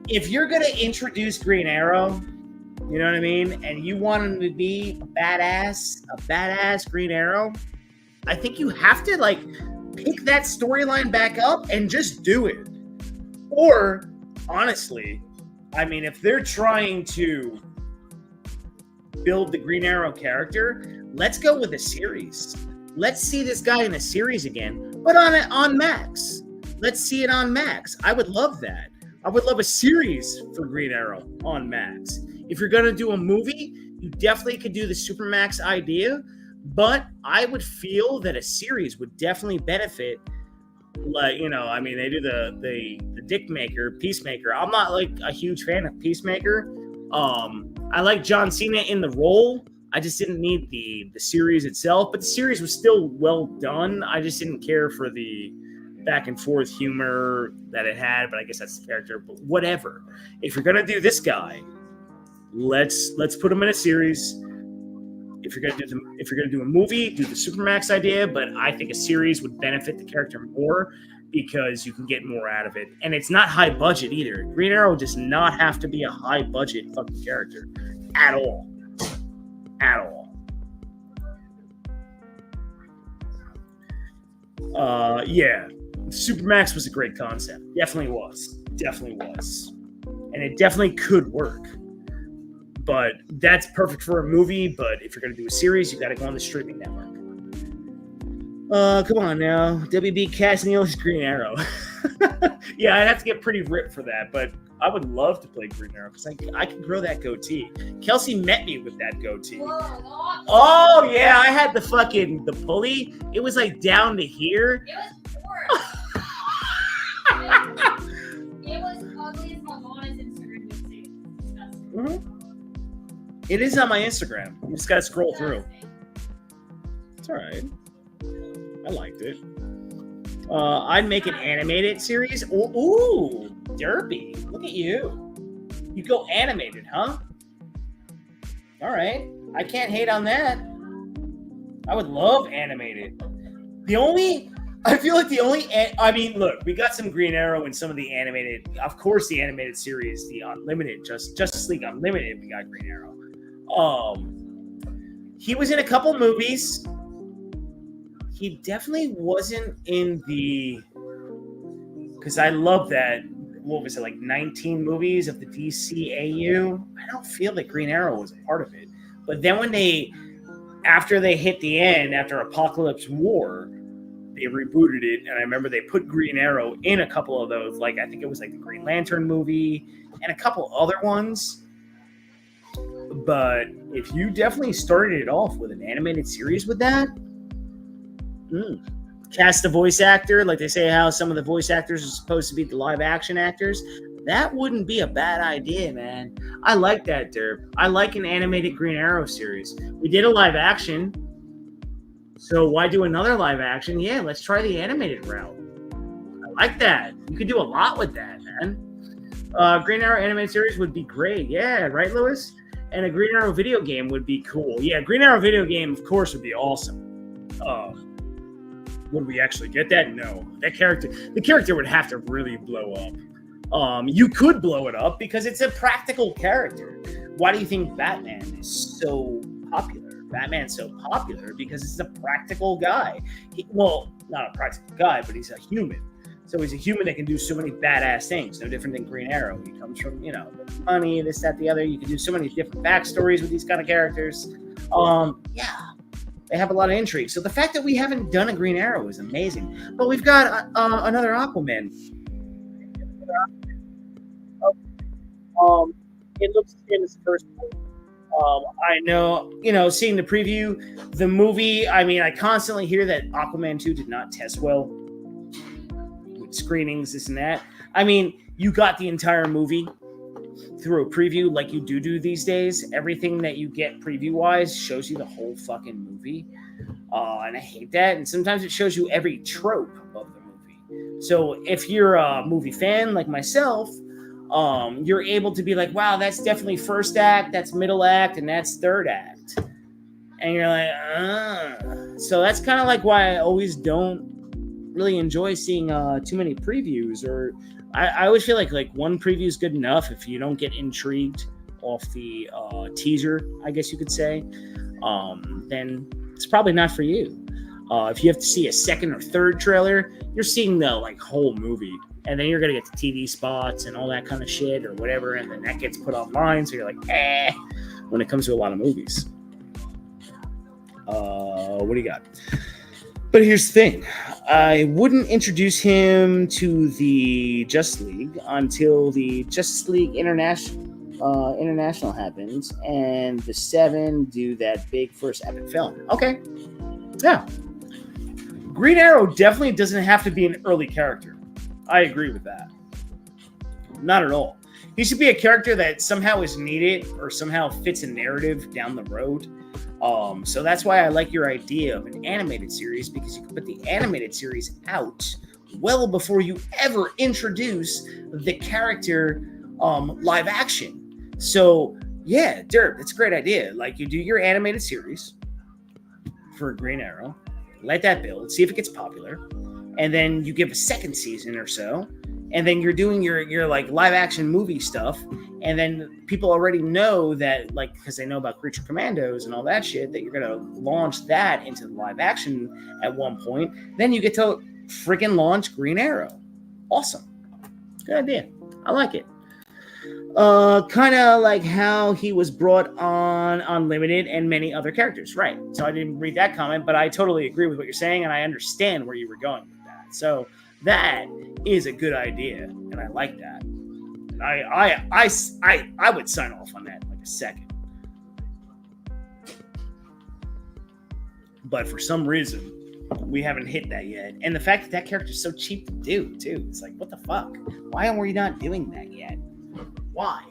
if you're going to introduce Green Arrow, you know what I mean, and you want him to be a badass Green Arrow, I think you have to like pick that storyline back up and just do it. Or, honestly, I mean, if they're trying to build the Green Arrow character, let's go with a series. Let's see this guy in a series again, but on Max. Let's see it on Max. I would love that. I would love a series for Green Arrow on Max. If you're going to do a movie, you definitely could do the Supermax idea, but I would feel that a series would definitely benefit. Like, you know, I mean, they do the Peacemaker. I'm not like a huge fan of Peacemaker. I like John Cena in the role. I just didn't need the series itself, but the series was still well done. I just didn't care for the back and forth humor that it had, but I guess that's the character. But whatever. If you're gonna do this guy, let's put him in a series. If you're gonna do a movie, do the Supermax idea, but I think a series would benefit the character more because you can get more out of it, and it's not high budget either. Green Arrow does not have to be a high budget fucking character at all. Yeah, Supermax was a great concept. Definitely was, and it definitely could work. But that's perfect for a movie. But if you're gonna do a series, you got to go on the streaming network. Come on now, WB Castaneel's Green Arrow. Yeah, I'd have to get pretty ripped for that, but I would love to play Green Arrow because I can grow that goatee. Kelsey met me with that goatee. Whoa, oh yeah, I had the pulley. It was like down to here. It was It was ugly as Madonna's Instagram page. Mm-hmm. It is on my Instagram. You just gotta scroll through. It's all right. I liked it. I'd make an animated series. Ooh, Derby. Look at you. You go animated, huh? All right. I can't hate on that. I would love animated. I mean, look, we got some Green Arrow and some of the animated, of course, the animated series, the Unlimited, Justice League Unlimited, we got Green Arrow. He was in a couple movies. He definitely wasn't in because I love that what was it, like 19 movies of the DCAU. I don't feel that Green Arrow was a part of it. But then after they hit the end, after Apocalypse War, they rebooted it, and I remember they put Green Arrow in a couple of those, like I think it was like the Green Lantern movie and a couple other ones. But if you definitely started it off with an animated series with that, cast a voice actor, like they say how some of the voice actors are supposed to be the live action actors, that wouldn't be a bad idea, man. I like that, Derp. I like an animated Green Arrow series. We did a live action, so why do another live action? Yeah, let's try the animated route. I like that. You could do a lot with that, man. Green Arrow animated series would be great. Yeah, right, Lewis? And a Green Arrow video game would be cool. Yeah, Green Arrow video game, of course, would be awesome. Would we actually get that? No. The character would have to really blow up. You could blow it up because it's a practical character. Why do you think Batman is so popular? Batman's so popular because he's a practical guy. Well, not a practical guy, but he's a human. So he's a human that can do so many badass things. No different than Green Arrow. He comes from, money, this, that, the other. You can do so many different backstories with these kind of characters. Yeah. They have a lot of intrigue. So the fact that we haven't done a Green Arrow is amazing. But we've got another Aquaman. It looks the same as the first one. I know, seeing the preview, the movie, I constantly hear that Aquaman 2 did not test well with screenings, this and that. You got the entire movie through a preview like you do these days. Everything that you get preview-wise shows you the whole fucking movie. And I hate that. And sometimes it shows you every trope of the movie. So if you're a movie fan like myself, you're able to be like, wow, that's definitely first act, that's middle act, and that's third act. And you're like, So that's kind of like why I always don't really enjoy seeing too many previews. Or I always feel like one preview is good enough if you don't get intrigued off the teaser, I guess you could say. Then it's probably not for you. If you have to see a second or third trailer, you're seeing the whole movie. And then you're going to get the TV spots and all that kind of shit or whatever. And then that gets put online. So you're like, when it comes to a lot of movies. What do you got? But here's the thing. I wouldn't introduce him to the Justice League until the Justice League International happens. And the 7 do that big first epic film. Okay. Yeah. Green Arrow definitely doesn't have to be an early character. I agree with that. Not at all. He should be a character that somehow is needed or somehow fits a narrative down the road. So that's why I like your idea of an animated series, because you can put the animated series out well before you ever introduce the character live action. So yeah, Derp, that's a great idea. You do your animated series for Green Arrow, let that build, see if it gets popular. And then you give a second season or so, and then you're doing your live action movie stuff, and then people already know that because they know about Creature Commandos and all that shit, that you're gonna launch that into live action at one point. Then you get to freaking launch Green Arrow. Awesome, good idea. I like it. Kind of like how he was brought on Unlimited and many other characters, right? So I didn't read that comment, but I totally agree with what you're saying, and I understand where you were going with that. So that is a good idea, and I like that. I would sign off on that in a second. But for some reason, we haven't hit that yet. And the fact that character is so cheap to do, too. It's what the fuck? Why are we not doing that yet? Why?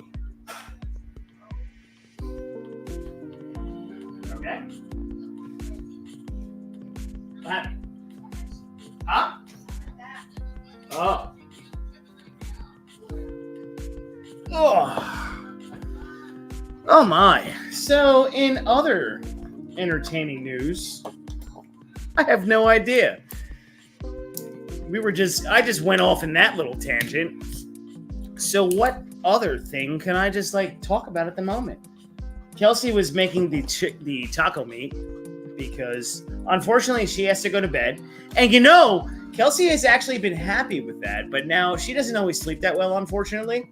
Okay. What happened? Huh? Oh. Oh my. So in other entertaining news, I have no idea. I just went off in that little tangent. So what other thing can I just talk about at the moment? Kelsey was making the taco meat because unfortunately she has to go to bed. And Kelsey has actually been happy with that, but now she doesn't always sleep that well, unfortunately.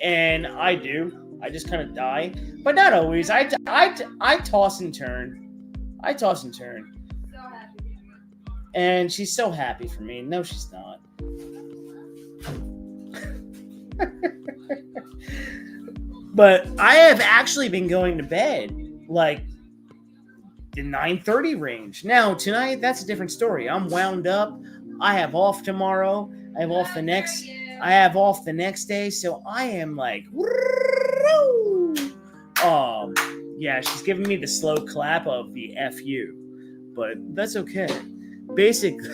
And I do. I just kind of die, but not always. I toss and turn. I toss and turn. So happy. And she's so happy for me. No, she's not. But I have actually been going to bed like the 9:30 range. Now tonight, that's a different story. I'm wound up. I have off tomorrow. I have off the next day. So I am like, yeah, she's giving me the slow clap of the FU, but that's okay. Basically,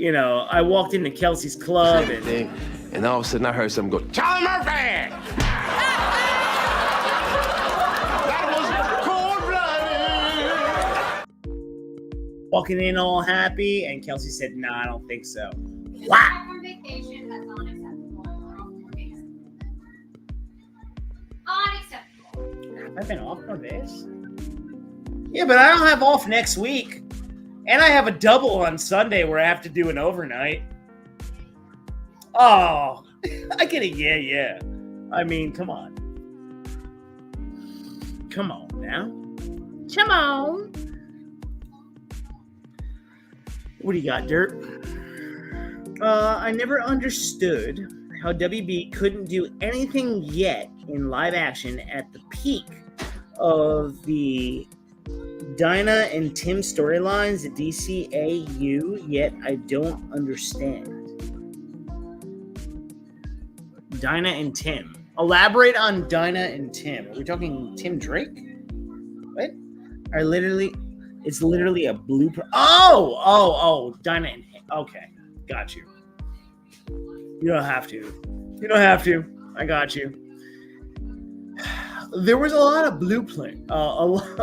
I walked into Kelsey's club and all of a sudden I heard something go, Charlie Murphy! Walking in all happy, and Kelsey said, "Nah, I don't think so." Wow. Back on vacation, that's unacceptable. Unacceptable. I've been off for this. Yeah, but I don't have off next week, and I have a double on Sunday where I have to do an overnight. Oh, I get it. Yeah. I mean, come on now. Come on. What do you got, Dirt? I never understood how WB couldn't do anything yet in live action at the peak of the Dinah and Tim storylines at DCAU, yet I don't understand. Dinah and Tim. Elaborate on Dinah and Tim. Are we talking Tim Drake? What? It's literally a blueprint. Oh, Dinah and him. Okay, got you. You don't have to. I got you. There was a lot of a lot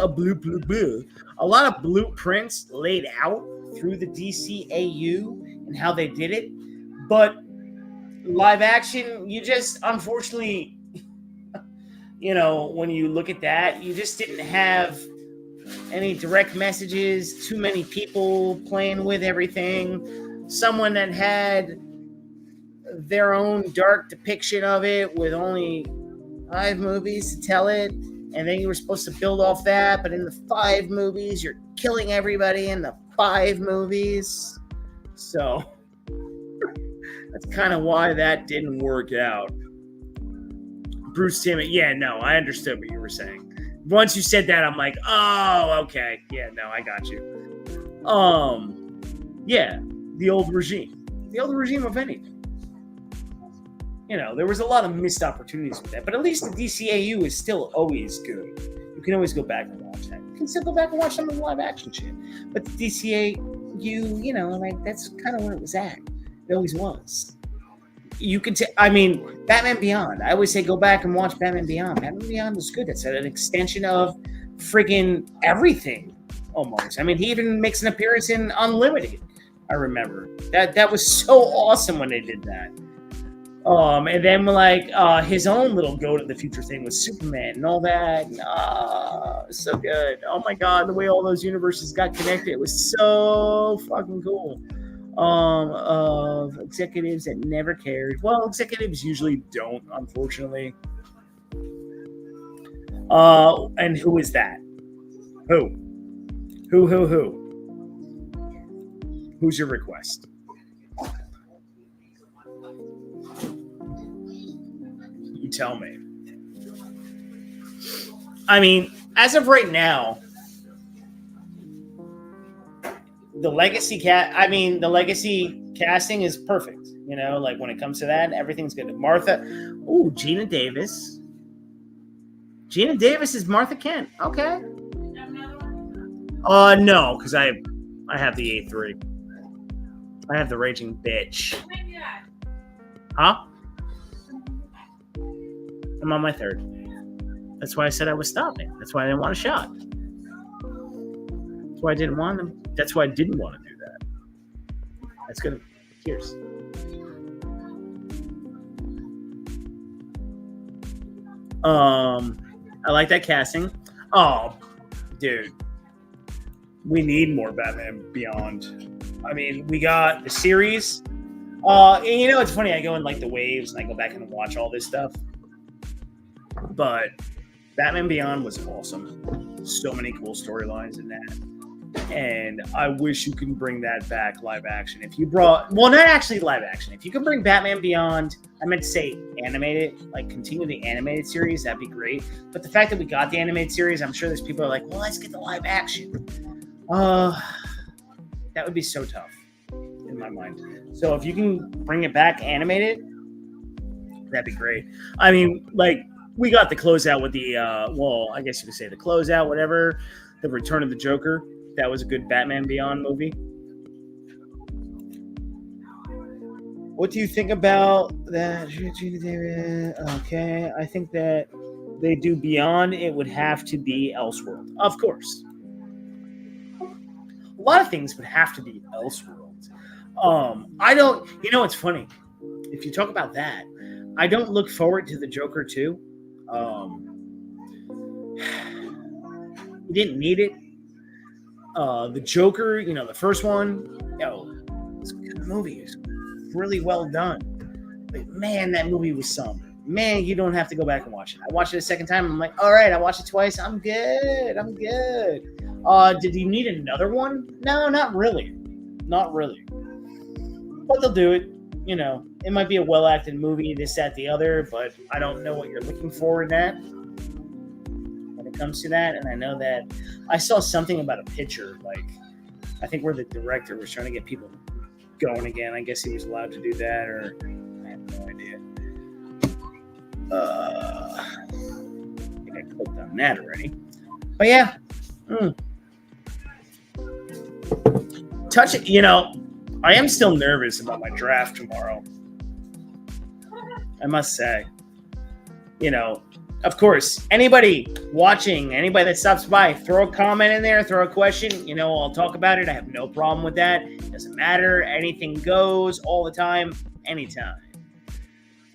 of blueprints laid out through the DCAU and how they did it, but live action, you just unfortunately, when you look at that, you just didn't have any direct messages, too many people playing with everything, someone that had their own dark depiction of it with only 5 movies to tell it, and then you were supposed to build off that, but in the 5 movies, you're killing everybody in the 5 movies. So that's kind of why that didn't work out. Bruce Timmons, yeah, no, I understood what you were saying. Once you said that, I'm like, oh, okay. Yeah, no, I got you. Yeah, the old regime of anything. There was a lot of missed opportunities with that, but at least the DCAU is still always good. You can always go back and watch that. You can still go back and watch some of the live action shit. But the DCAU, that's kind of where it was at. It always was. You could Batman Beyond. I always say go back and watch Batman Beyond. Batman Beyond was good. That's an extension of friggin' everything, almost. He even makes an appearance in Unlimited. I remember. That was so awesome when they did that. And then his own little go to the future thing with Superman and all that. So good. Oh my God, the way all those universes got connected, it was so fucking cool. Of executives that never cared. Well, executives usually don't, unfortunately. And who is that? Who? Who's your request? You tell me. As of right now, the legacy casting is perfect. When it comes to that, everything's good. Martha, Gina Davis. Gina Davis is Martha Kent. Okay. No, because I have the A3. I have the Raging Bitch. Huh? I'm on my 3rd. That's why I said I was stopping. That's why I didn't want a shot. That's why I didn't want them. That's why I didn't want to do that. That's good. Cheers. I like that casting. Oh, dude, we need more Batman Beyond. I mean, we got the series. And you know, it's funny. I go in like the waves, and I go back and watch all this stuff. But Batman Beyond was awesome. So many cool storylines in that. And I wish you can bring that back live action. If you brought, well, not actually live action. If you could bring Batman Beyond, I meant to say animated, like continue the animated series, that'd be great. But the fact that we got the animated series, I'm sure there's people who are like, well, let's get the live action. That would be so tough in my mind. So if you can bring it back animated, that'd be great. I mean, like, we got the closeout with the, well, I guess you could say the closeout, whatever, the Return of the Joker. That was a good Batman Beyond movie. What do you think about that? Okay, I think that they do Beyond. It would have to be Elseworld, of course. A lot of things would have to be Elseworld. I don't. You know, it's funny. If you talk about that, I don't look forward to the Joker 2. You didn't need it. The Joker, you know, the first one, it's a good movie. It's really well done. But man, that movie was something. Man, you don't have to go back and watch it. I watched it a second time. And I'm like, all right, I watched it twice. I'm good. Did you need another one? No, not really. Not really. But they'll do it. You know, it might be a well-acted movie, this, that, the other, but I don't know what you're looking for in that when it comes to that. And I know that I saw something about a picture, like, I think where the director was trying to get people going again. I guess he was allowed to do that, or I have no idea. I think I clicked on that already. But yeah. Touch it, you know. I am still nervous about my draft tomorrow. I must say. You know, of course, anybody watching, anybody that stops by, throw a comment in there, throw a question. You know, I'll talk about it. I have no problem with that. It doesn't matter. Anything goes all the time, anytime.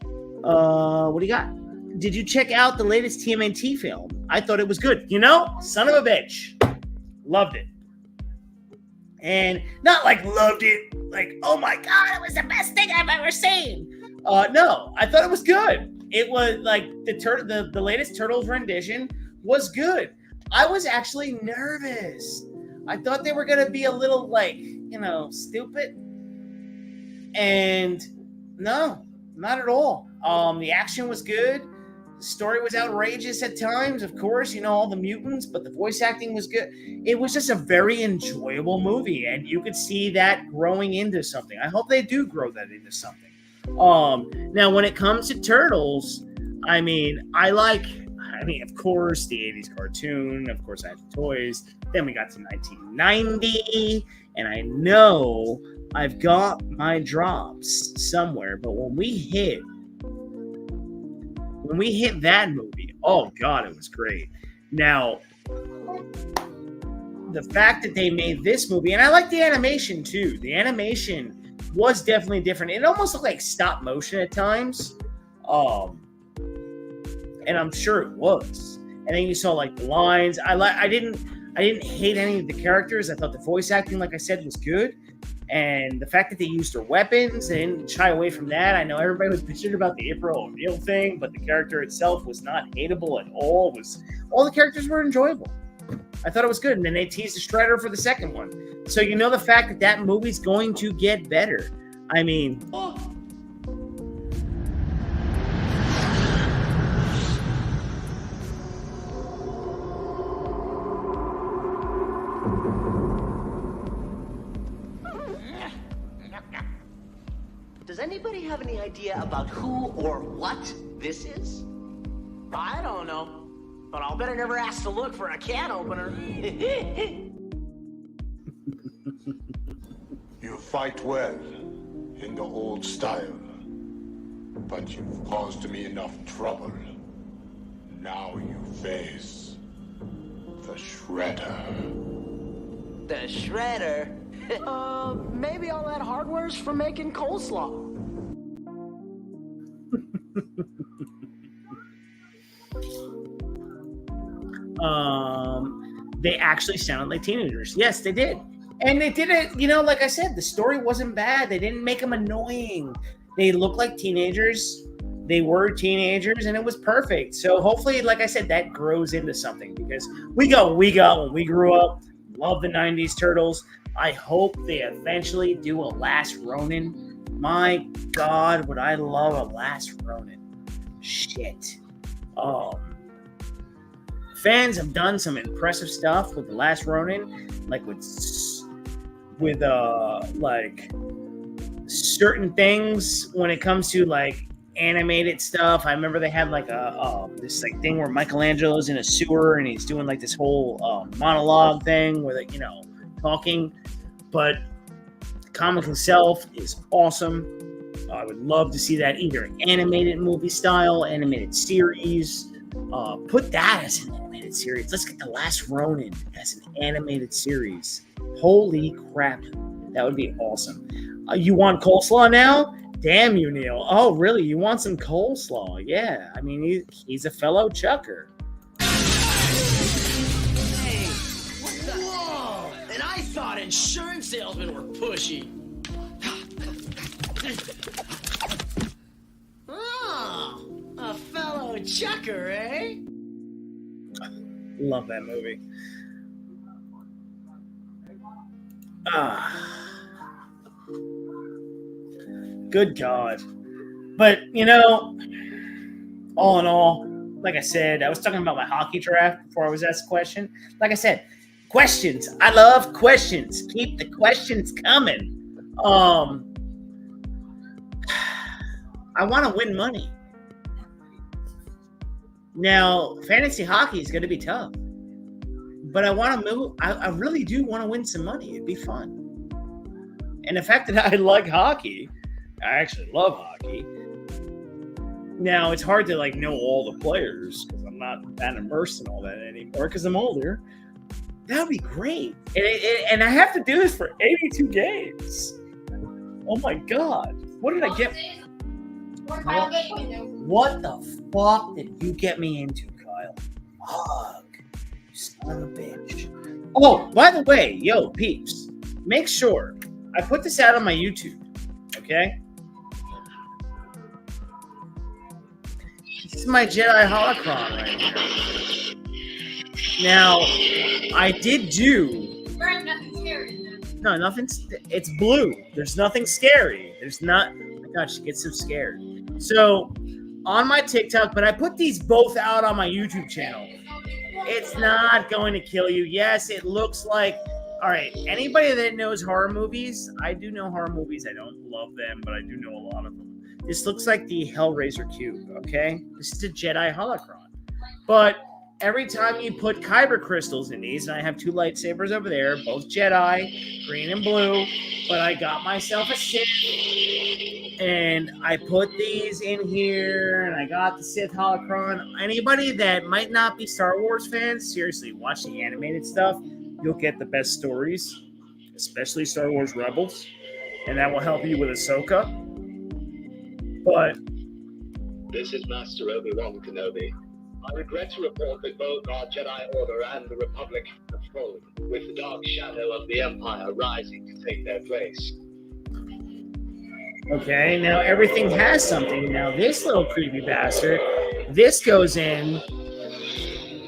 What do you got? Did you check out the latest TMNT film? I thought it was good. You know, son of a bitch. Loved it. And not like loved it, like, oh my God, it was the best thing I've ever seen. No, I thought it was good. It was like the latest Turtles rendition was good. I was actually nervous. I thought they were going to be a little like, you know, stupid. And no, not at all. The action was good. The story was outrageous at times, of course, you know, all the mutants, but the voice acting was good. It was just a very enjoyable movie, and you could see that growing into something. I hope they do grow that into something. Now, when it comes to Turtles, I mean, of course, the 80s cartoon. Of course, I had the toys. Then we got to 1990, and I know I've got my drops somewhere, but when we hit that movie, oh God, it was great. Now, the fact that they made this movie, and I like the animation too. The animation was definitely different. It almost looked like stop motion at times. And I'm sure it was. And then you saw like the lines. I didn't hate any of the characters. I thought the voice acting, like I said, was good. And the fact that they used their weapons, they didn't shy away from that. I know everybody was bitching about the April O'Neil thing, but the character itself was not hateable at all. All the characters were enjoyable. I thought it was good. And then they teased the Shredder for the second one. So you know the fact that movie's going to get better. I mean... Does anybody have any idea about who or what this is? I don't know, but I'll better never ask to look for a can opener. You fight well in the old style, but you've caused me enough trouble. Now you face the Shredder. The Shredder? Maybe all that hardware's for making coleslaw. they actually sounded like teenagers. Yes, they did. And they did it, you know, like I said, the story wasn't bad. They didn't make them annoying. They looked like teenagers. They were teenagers, and it was perfect. So hopefully, like I said, that grows into something because we got when we grew up, love the 90s Turtles. I hope they eventually do a Last Ronin. My God, would I love a Last Ronin. Shit. Fans have done some impressive stuff with the Last Ronin, like with like certain things when it comes to like animated stuff. I remember they had like this like thing where Michelangelo's in a sewer and he's doing like this whole monologue thing where you know talking, but the comic itself is awesome. I would love to see that either animated movie style, animated series. Put that as an animated series. Let's get the Last Ronin as an animated series. Holy crap, that would be awesome. You want coleslaw now? Damn you, Neil. Oh, really? You want some coleslaw? Yeah. I mean, he's a fellow chucker. Hey, what the? Whoa! And I thought insurance salesmen were pushy. Oh, a fellow chucker, eh? Love that movie. Good God. But, you know, all in all, like I said, I was talking about my hockey draft before I was asked a question. Like I said, questions. I love questions. Keep the questions coming. I want to win money. Now, fantasy hockey is going to be tough. But I want to move. I really do want to win some money. It'd be fun. And the fact that I like hockey, I actually love hockey. Now, it's hard to like know all the players because I'm not that immersed in all that anymore because I'm older. That would be great. And I have to do this for 82 games. Oh my God. What did I get? What the fuck did you get me into, Kyle? Fuck. You son of a bitch. Oh, by the way, yo, peeps, make sure I put this out on my YouTube, okay? This is my Jedi holocron right here. Now, I did do... There's nothing scary in there. No, nothing's... It's blue. There's nothing scary. There's not... Oh my God, she gets so scared. So, on my TikTok, but I put these both out on my YouTube channel. It's not going to kill you. Yes, it looks like... All right, anybody that knows horror movies, I do know horror movies. I don't love them, but I do know a lot of them. This looks like the Hellraiser cube, okay? This is a Jedi holocron. But every time you put kyber crystals in these, and I have two lightsabers over there, both Jedi, green and blue, but I got myself a Sith, and I put these in here, and I got the Sith holocron. Anybody that might not be Star Wars fans, seriously, watch the animated stuff. You'll get the best stories, especially Star Wars Rebels, and that will help you with Ahsoka. But this is Master Obi-Wan Kenobi. I regret to report that both our Jedi Order and the Republic have fallen, with the dark shadow of the Empire rising to take their place. Okay, now everything has something. Now this little creepy bastard, this goes in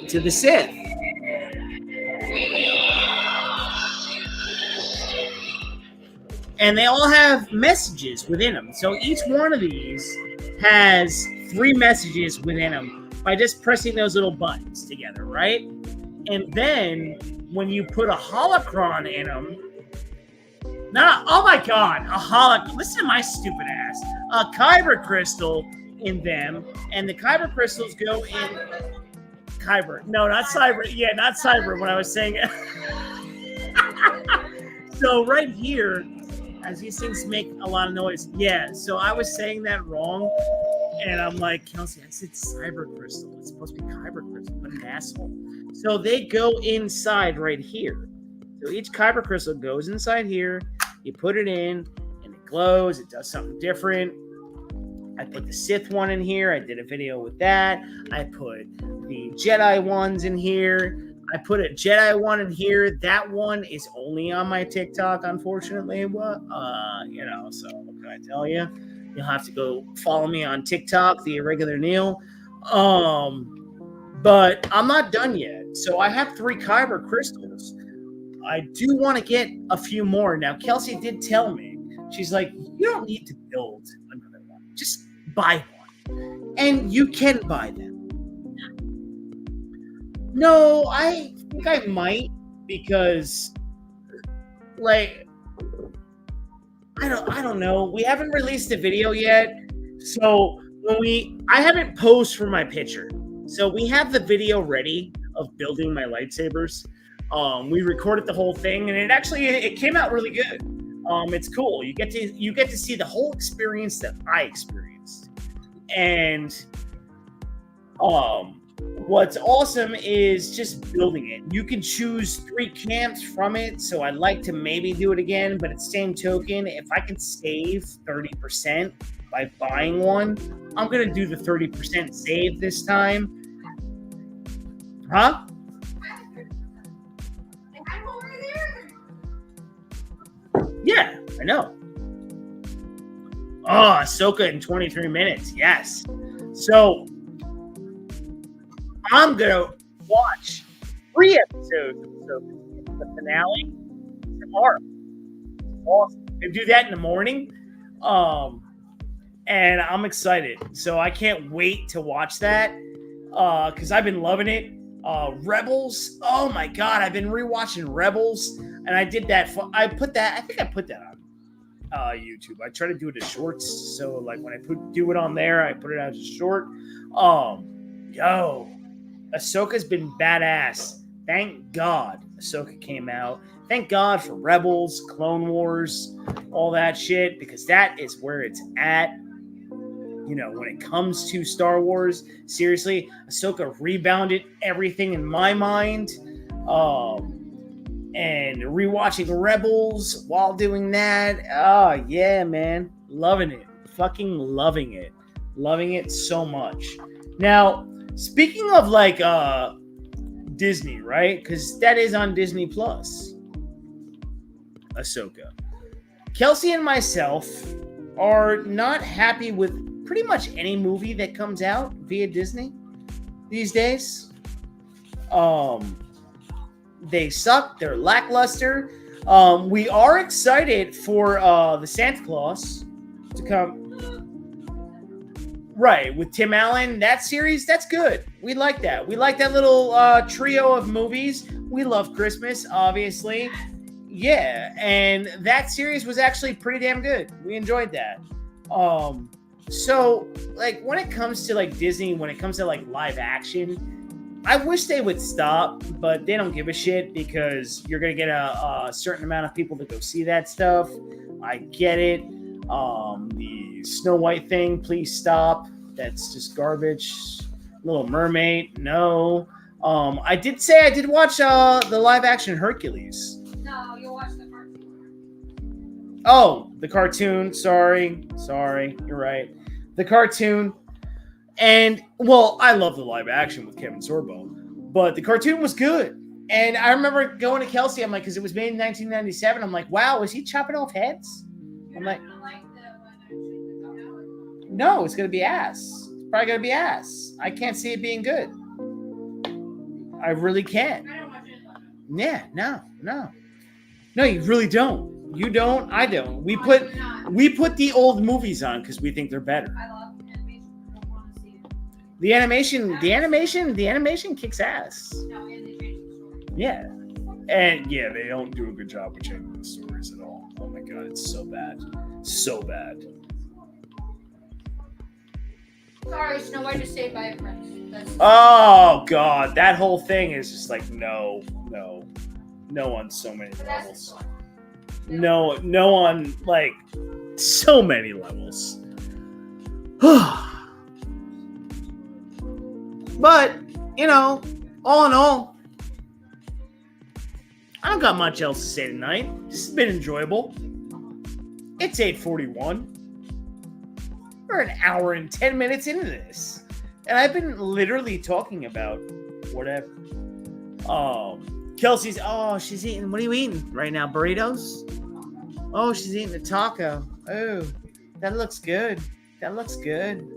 to the Sith. And they all have messages within them. So each one of these has 3 messages within them by just pressing those little buttons together, right? And then when you put a holocron in them, oh my God, listen to my stupid ass. A kyber crystal in them, and the kyber crystals go in kyber. No, not cyber. Yeah, not cyber when I was saying it. So right here, as these things make a lot of noise. Yeah, so I was saying that wrong. And I'm like, Kelsey, I said cyber crystal. It's supposed to be kyber crystal. What an asshole. So they go inside right here. So each kyber crystal goes inside here. You put it in, and it glows. It does something different. I put the Sith one in here. I did a video with that. I put the Jedi ones in here. I put a Jedi one in here. That one is only on my TikTok, unfortunately. But, so what can I tell you? You'll have to go follow me on TikTok, the Irregular Neil. But I'm not done yet. So I have 3 Kyber crystals. I do want to get a few more. Now, Kelsey did tell me, she's like, you don't need to build another one. Just buy one. And you can buy them. No, I think I might, because like I don't know. We haven't released a video yet. So I haven't posed for my picture. So we have the video ready of building my lightsabers. We recorded the whole thing, and it came out really good. It's cool. You get to see the whole experience that I experienced. And what's awesome is just building it. You can choose 3 camps from it, so I'd like to maybe do it again, but at the same token, if I can save 30% by buying one, I'm going to do the 30% save this time. Huh? Yeah, I know. Oh, Ahsoka in 23 minutes. Yes. So I'm going to watch 3 episodes of Ahsoka, the finale, tomorrow. Awesome. I'm going to do that in the morning. And I'm excited. So I can't wait to watch that because I've been loving it. Rebels. Oh my God. I've been rewatching Rebels. And I did that. I think I put that on YouTube. I try to do it as shorts. So like when I do it on there, I put it out as a short. Ahsoka's been badass. Thank God Ahsoka came out. Thank God for Rebels, Clone Wars, all that shit, because that is where it's at. You know, when it comes to Star Wars, seriously, Ahsoka rebounded everything in my mind. And rewatching Rebels while doing that. Oh, yeah, man. Loving it. Fucking loving it. Loving it so much. Now, speaking of like Disney, right? Because that is on Disney Plus. Ahsoka. Kelsey and myself are not happy with pretty much any movie that comes out via Disney these days. They suck. They're lackluster. We are excited for the Santa Claus to come. Right, with Tim Allen, that series, that's good. We like that. We like that little trio of movies. We love Christmas, obviously. Yeah, and that series was actually pretty damn good. We enjoyed that. So, like, when it comes to, like, Disney, when it comes to, like, live action, I wish they would stop, but they don't give a shit because you're going to get a certain amount of people to go see that stuff. I get it. The Snow White thing, please stop. That's just garbage. Little Mermaid, no. I did watch the live action Hercules. No, you'll watch the cartoon. Oh, the cartoon. Sorry. You're right. The cartoon. And, well, I love the live action with Kevin Sorbo, but the cartoon was good. And I remember going to Kelsey, I'm like, because it was made in 1997. I'm like, wow, is he chopping off heads? I'm like, no, it's going to be ass. It's probably going to be ass. I can't see it being good. I really can't. Yeah, no. No, you really don't. You don't, I don't. We put the old movies on because we think they're better. I love animation. I don't want to see it. The animation kicks ass. No, and they changed the story. Yeah. And yeah, they don't do a good job with changing the stories at all. Oh my God, it's so bad. So bad. Sorry, Snow White just saved by a prince. Oh God, that whole thing is just like no on so many levels. No on like so many levels. But, you know, all in all, I don't got much else to say tonight. This has been enjoyable. It's 8:41. We're an hour and 10 minutes into this. And I've been literally talking about whatever. Kelsey's, she's eating, what are you eating right now? Burritos? Oh, she's eating a taco. Oh, that looks good. That looks good.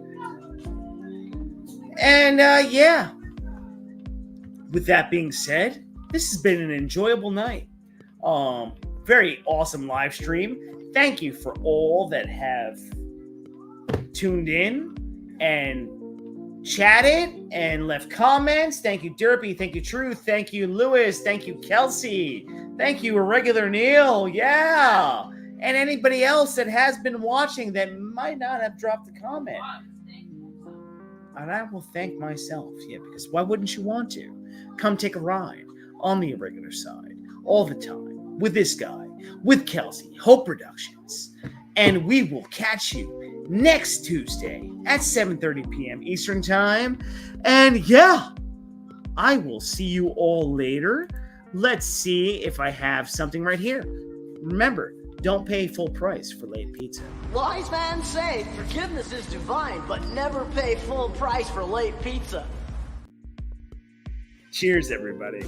And yeah. With that being said, this has been an enjoyable night. Very awesome live stream. Thank you for all that have tuned in and chatted and left comments. Thank you, Derpy. Thank you, Truth. Thank you, Lewis. Thank you, Kelsey. Thank you, Irregular Neil. Yeah. And anybody else that has been watching that might not have dropped a comment. And I will thank myself. Yeah, because why wouldn't you want to? Come take a ride on the Irregular side all the time with this guy, with Kelsey, Hope Productions. And we will catch you next Tuesday at 7:30 p.m. Eastern Time. And yeah, I will see you all later. Let's see if I have something right here. Remember, don't pay full price for late pizza. Wise man say, forgiveness is divine, but never pay full price for late pizza. Cheers, everybody.